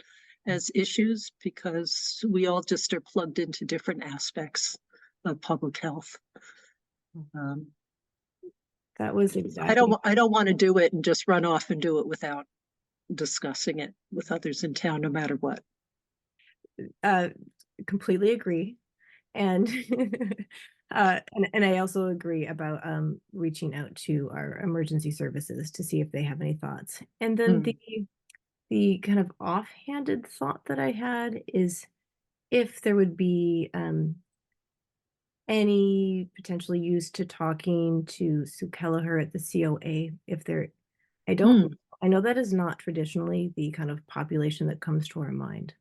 as issues, because we all just are plugged into different aspects of public health. That was exactly. I don't want to do it and just run off and do it without discussing it with others in town, no matter what. Completely agree. And and I also agree about reaching out to our emergency services to see if they have any thoughts. And then the kind of offhanded thought that I had is if there would be any potentially use to talking to Sue Kelleher at the COA, if there, I know that is not traditionally the kind of population that comes to our mind,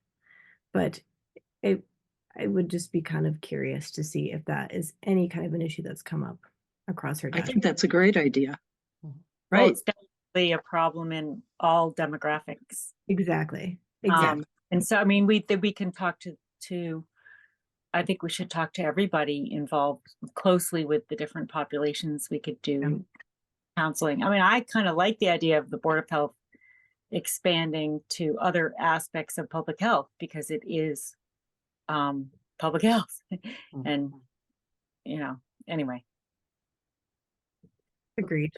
but I would just be kind of curious to see if that is any kind of an issue that's come up across her desk. I think that's a great idea. Well, Right. it's definitely a problem in all demographics. Exactly. And so, I mean, we can talk to, I think we should talk to everybody involved closely with the different populations. We could do counseling. I mean, I kind of like the idea of the Board of Health expanding to other aspects of public health, because it is public health. And, you know, anyway. Agreed.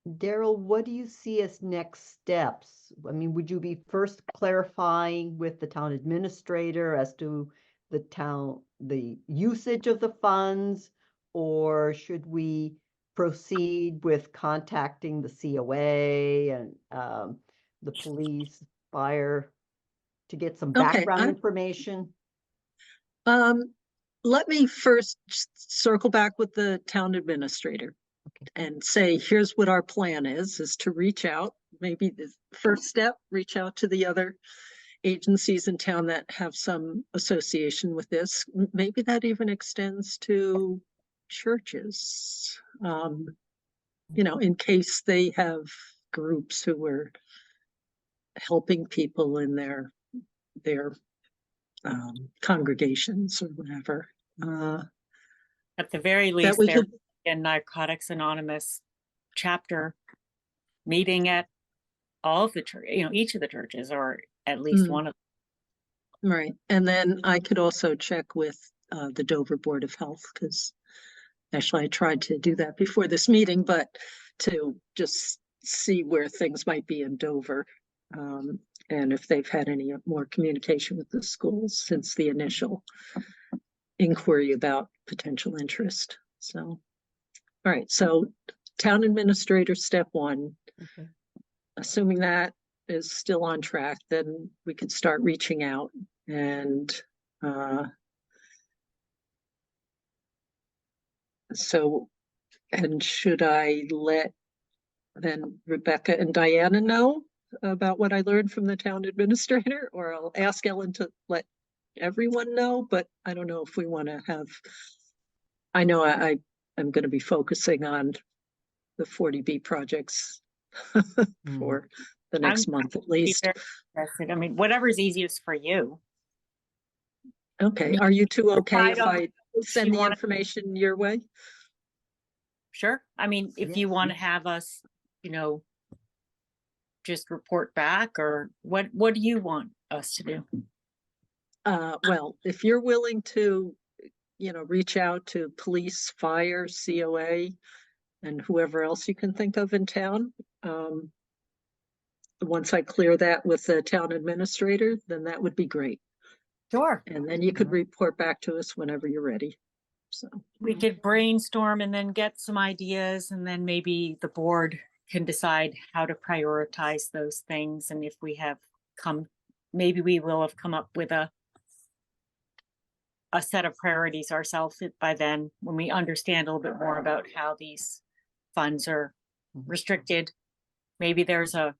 Daryl, what do you see as next steps? I mean, would you be first clarifying with the town administrator as to the usage of the funds, or should we proceed with contacting the COA and the police, fire to get some background information? Let me first circle back with the town administrator and say, here's what our plan is to reach out. Maybe the first step, reach out to the other agencies in town that have some association with this. Maybe that even extends to churches, you know, in case they have groups who are helping people in their congregations or whatever. At the very least, there's a Narcotics Anonymous chapter meeting at all of the church, you know, each of the churches, or at least one of them. Right. And then I could also check with the Dover Board of Health, because actually I tried to do that before this meeting, but to just see where things might be in Dover. And if they've had any more communication with the schools since the initial inquiry about potential interest. So, all right. So town administrator, step one. Okay. Assuming that is still on track, then we could start reaching out and and should I let then Rebecca and Diana know about what I learned from the town administrator, or I'll ask Ellen to let everyone know, but I don't know if we want to have, I know I'm going to be focusing on the 40B projects for the next month at least. I mean, whatever's easiest for you. Okay, are you two okay if I send the wanna... information your way? Sure. I mean, if you want to have us, you know, just report back, or what do you want us to do? Well, if you're willing to, you know, reach out to police, fire, COA, and whoever else you can think of in town, once I clear that with the town administrator, then that would be great. Sure. And then you could report back to us whenever you're ready. So we could brainstorm and then get some ideas, and then maybe the board can decide how to prioritize those things. And if we have maybe we will have come up with a set of priorities ourselves by then, when we understand a little bit more about how these funds are restricted. Maybe there's a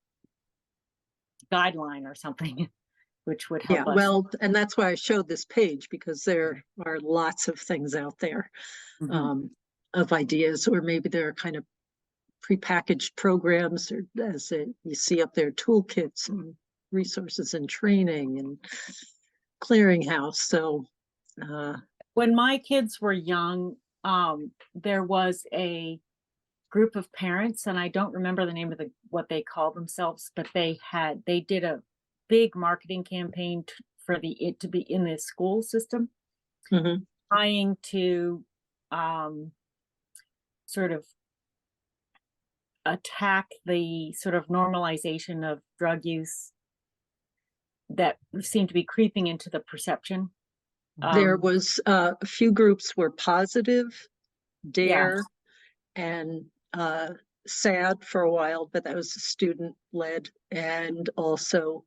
guideline or something which would Yeah, help us. well, and that's why I showed this page, because there are lots of things out there Mhm. of ideas, or maybe there are kind of prepackaged programs, or you see up there, toolkits and resources and training and clearinghouse. So When my kids were young, there was a group of parents, and I don't remember the name of what they called themselves, but they did a big marketing campaign for it to be in the school system, mhm. trying to sort of attack the sort of normalization of drug use that seemed to be creeping into the perception. There was a few groups were positive, DARE, and SAD for a while, but that was student led, and also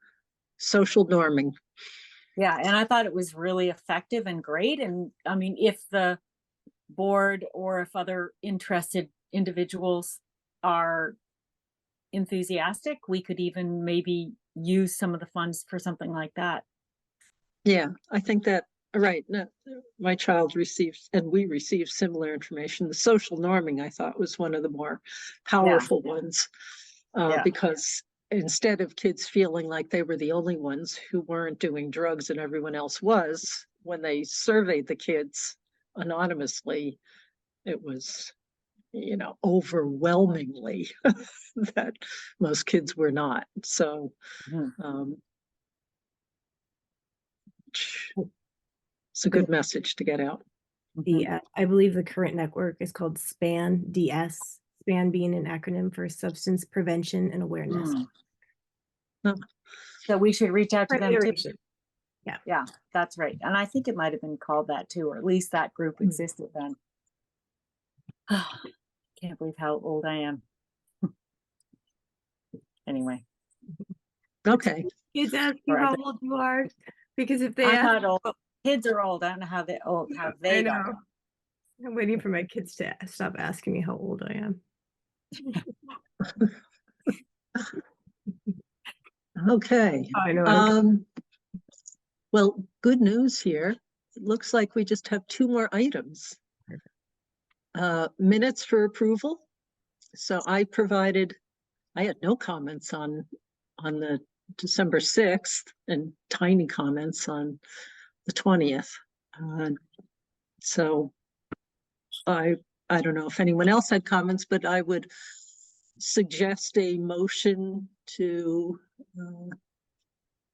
social norming. Yeah, and I thought it was really effective and great. And I mean, if the board or if other interested individuals are enthusiastic, we could even maybe use some of the funds for something like that. Yeah, I think that, right. No, my child received, and we received similar information. The social norming, I thought, was one of the more powerful ones, because instead of kids feeling like they were the only ones who weren't doing drugs and everyone else was, when they surveyed the kids anonymously, it was, overwhelmingly that most kids were not. So, it's a good message to get out. I believe the current network is called SPAN, DS, SPAN being an acronym for Substance Prevention and Awareness. So we should reach out to them too. Yeah, that's right. And I think it might have been called that too, or at least that group existed then. Can't believe how old I am. Anyway. Okay. Kids ask you how old you are, because if they I'm not old. Kids are old. I don't know how they old. How they got old. I'm waiting for my kids to stop asking me how old I am. Okay. I know. Well, good news here. It looks like we just have 2 more items. Minutes for approval. So I had no comments on the December 6th and tiny comments on the 20th. So I don't know if anyone else had comments, but I would suggest a motion to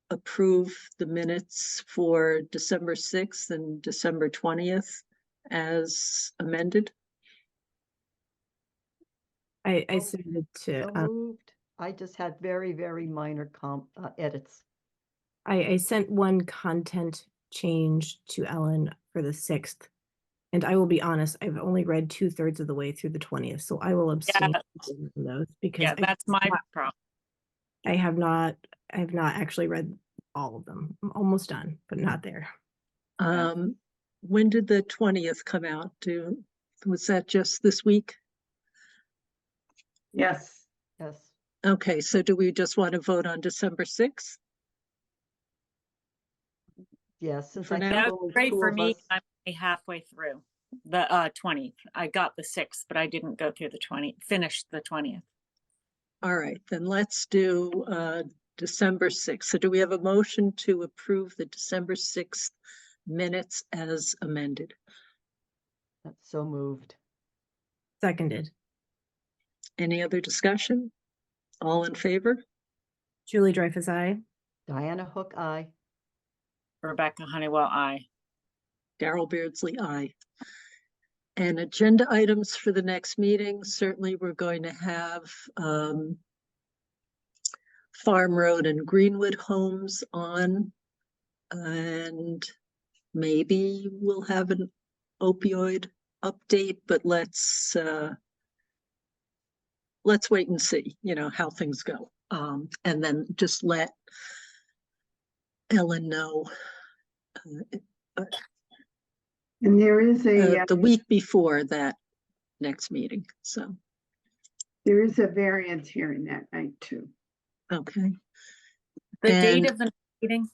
approve the minutes for December 6th and December 20th as amended. I submitted to, So moved. I just had very, very minor edits. I sent one content change to Ellen for the 6th. And I will be honest, I've only read 2/3 of the way through the 20th, so I will abstain from those, because that's my problem. I have not actually read all of them. I'm almost done, but not there. When did the 20th come out? Was that just this week? Yes. Yes. Okay, so do we just want to vote on December 6th? Yes, since For I now? think That's only great 2 for of me. us. I'm only halfway through the 20th. I got the 6th, but I didn't go through the 20th, finished the 20th. All right, then let's do December 6th. So do we have a motion to approve the December 6th minutes as amended? That's so moved. Seconded. Any other discussion? All in favor? Julie Dreyfus, aye. Diana Hook, aye. Rebecca Honeywell, aye. Darrell Beardsley, aye. And agenda items for the next meeting, certainly we're going to have Farm Road and Greenwood homes on, and maybe we'll have an opioid update, but let's wait and see, how things go. And then just let Ellen know And there is the week before that next meeting. So, there is a variance hearing that night too, okay. The date And- of the meeting?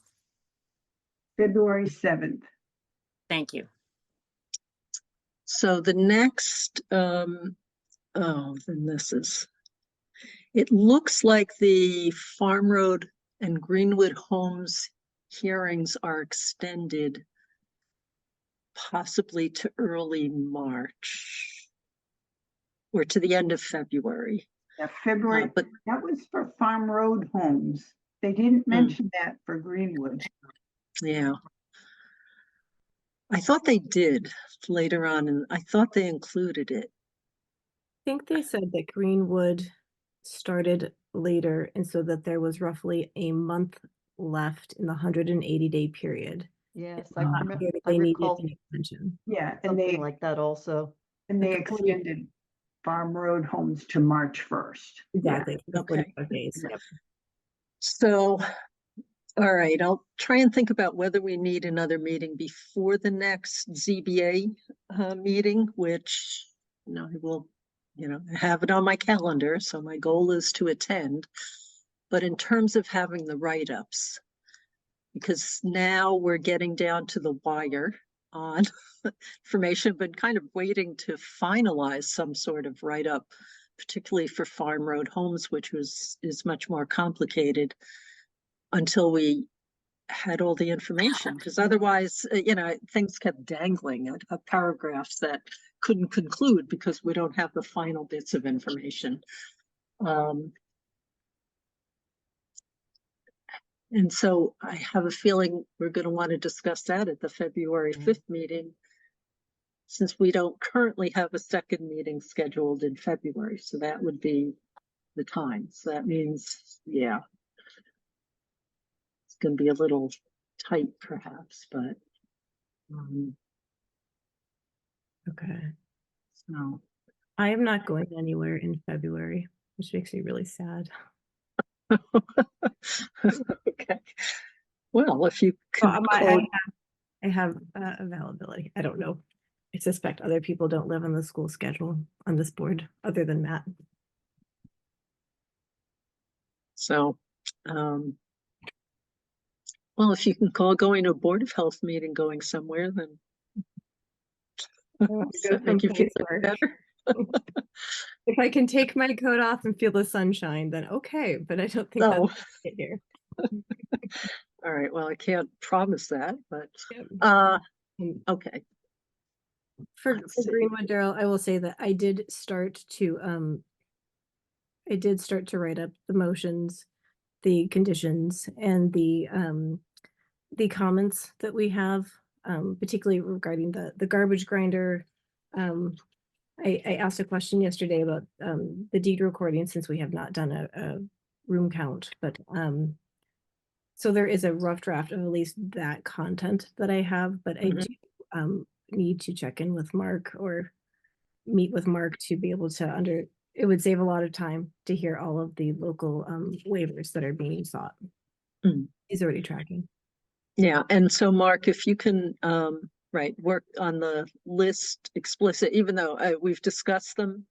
February 7th. Thank you. So the next, then this is, it looks like the Farm Road and Greenwood Homes hearings are extended possibly to early March or to the end of February. Yeah, February, But that was for Farm Road homes. They didn't mention that for Greenwood. yeah, I thought they did later on, and I thought they included it. I think they said that Greenwood started later, and so that there was roughly a month left in the 180-day period. Yes, Not I clear that I they needed recall an extension. Yeah, and they, something like that also. and they Like a 40 extended Farm Road homes to March 1st. Exactly. the okay. 45 days. Yep. So, all right, I'll try and think about whether we need another meeting before the next ZBA meeting, which, I will, have it on my calendar. So my goal is to attend. But in terms of having the write-ups, because now we're getting down to the wire on information, been kind of waiting to finalize some sort of write-up, particularly for Farm Road Homes, which is much more complicated, until we had all the information, because otherwise, things kept dangling at paragraphs that couldn't conclude because we don't have the final bits of information. And so I have a feeling we're going to want to discuss that at the February 5th meeting, since we don't currently have a second meeting scheduled in February. So that would be the time. So that means, yeah, it's going to be a little tight perhaps, but Okay. so. I am not going anywhere in February, which makes me really sad. Okay. Well, if you Well, can I have availability. I don't know. I suspect other people don't live on the school schedule on this board, other than Matt. so, well, if you can call going to a Board of Health meeting going somewhere, then does that make you feel better? If I can take my coat off and feel the sunshine, then okay, but I don't think Oh. that's it here. All right, well, I can't promise that, but And okay. for Let's see. Greenwood, Daryl, I will say that I did start to write up the motions, the conditions, and the comments that we have, particularly regarding the garbage grinder. I asked a question yesterday about the deed recording, since we have not done a room count, but so there is a rough draft of at least that content that I have, but I do need to check in with Mark or meet with Mark to be able to it would save a lot of time to hear all of the local waivers that are being sought. He's already tracking. Yeah, and so Mark, if you can, work on the list explicit, even though we've discussed them,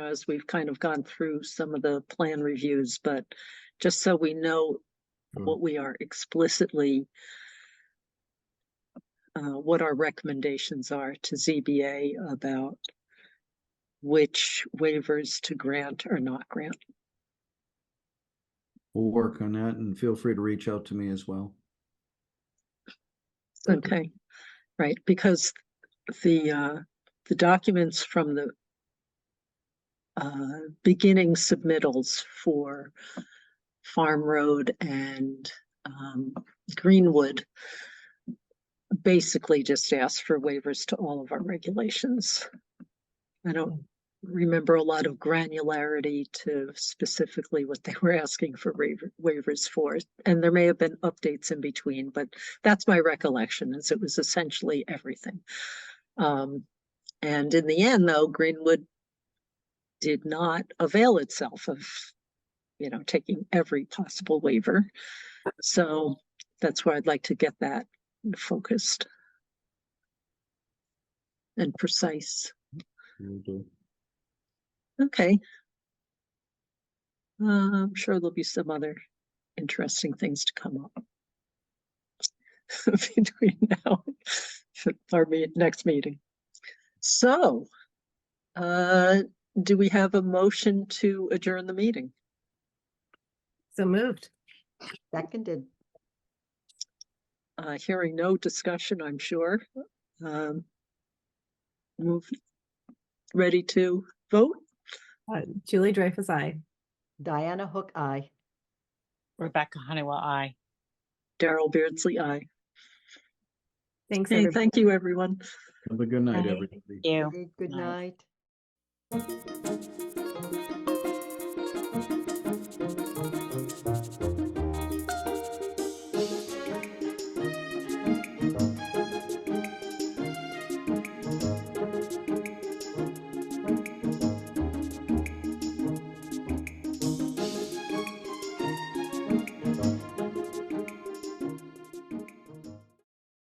as we've kind of gone through some of the plan reviews, but just so we know what we are explicitly, what our recommendations are to ZBA about which waivers to grant or not grant. We'll work on that, and feel free to reach out to me as well. Okay, right, because the documents from the beginning submittals for Farm Road and Greenwood basically just ask for waivers to all of our regulations. I don't remember a lot of granularity to specifically what they were asking for waivers for, and there may have been updates in between, but that's my recollection, is it was essentially everything. And in the end, though, Greenwood did not avail itself of taking every possible waiver. So that's where I'd like to get that focused and precise. Okay. I'm sure there'll be some other interesting things to come up between now and our next meeting. So, do we have a motion to adjourn the meeting? So moved. Seconded. Hearing no discussion, I'm sure. Move ready to vote? Julie Dreyfus, aye. Diana Hook, aye. Rebecca Honeywell, aye. Daryl Beardsley, aye. Thanks, Hey, everybody. thank you, everyone. Have a good night, Right. everybody. You. Okay, good Night. night.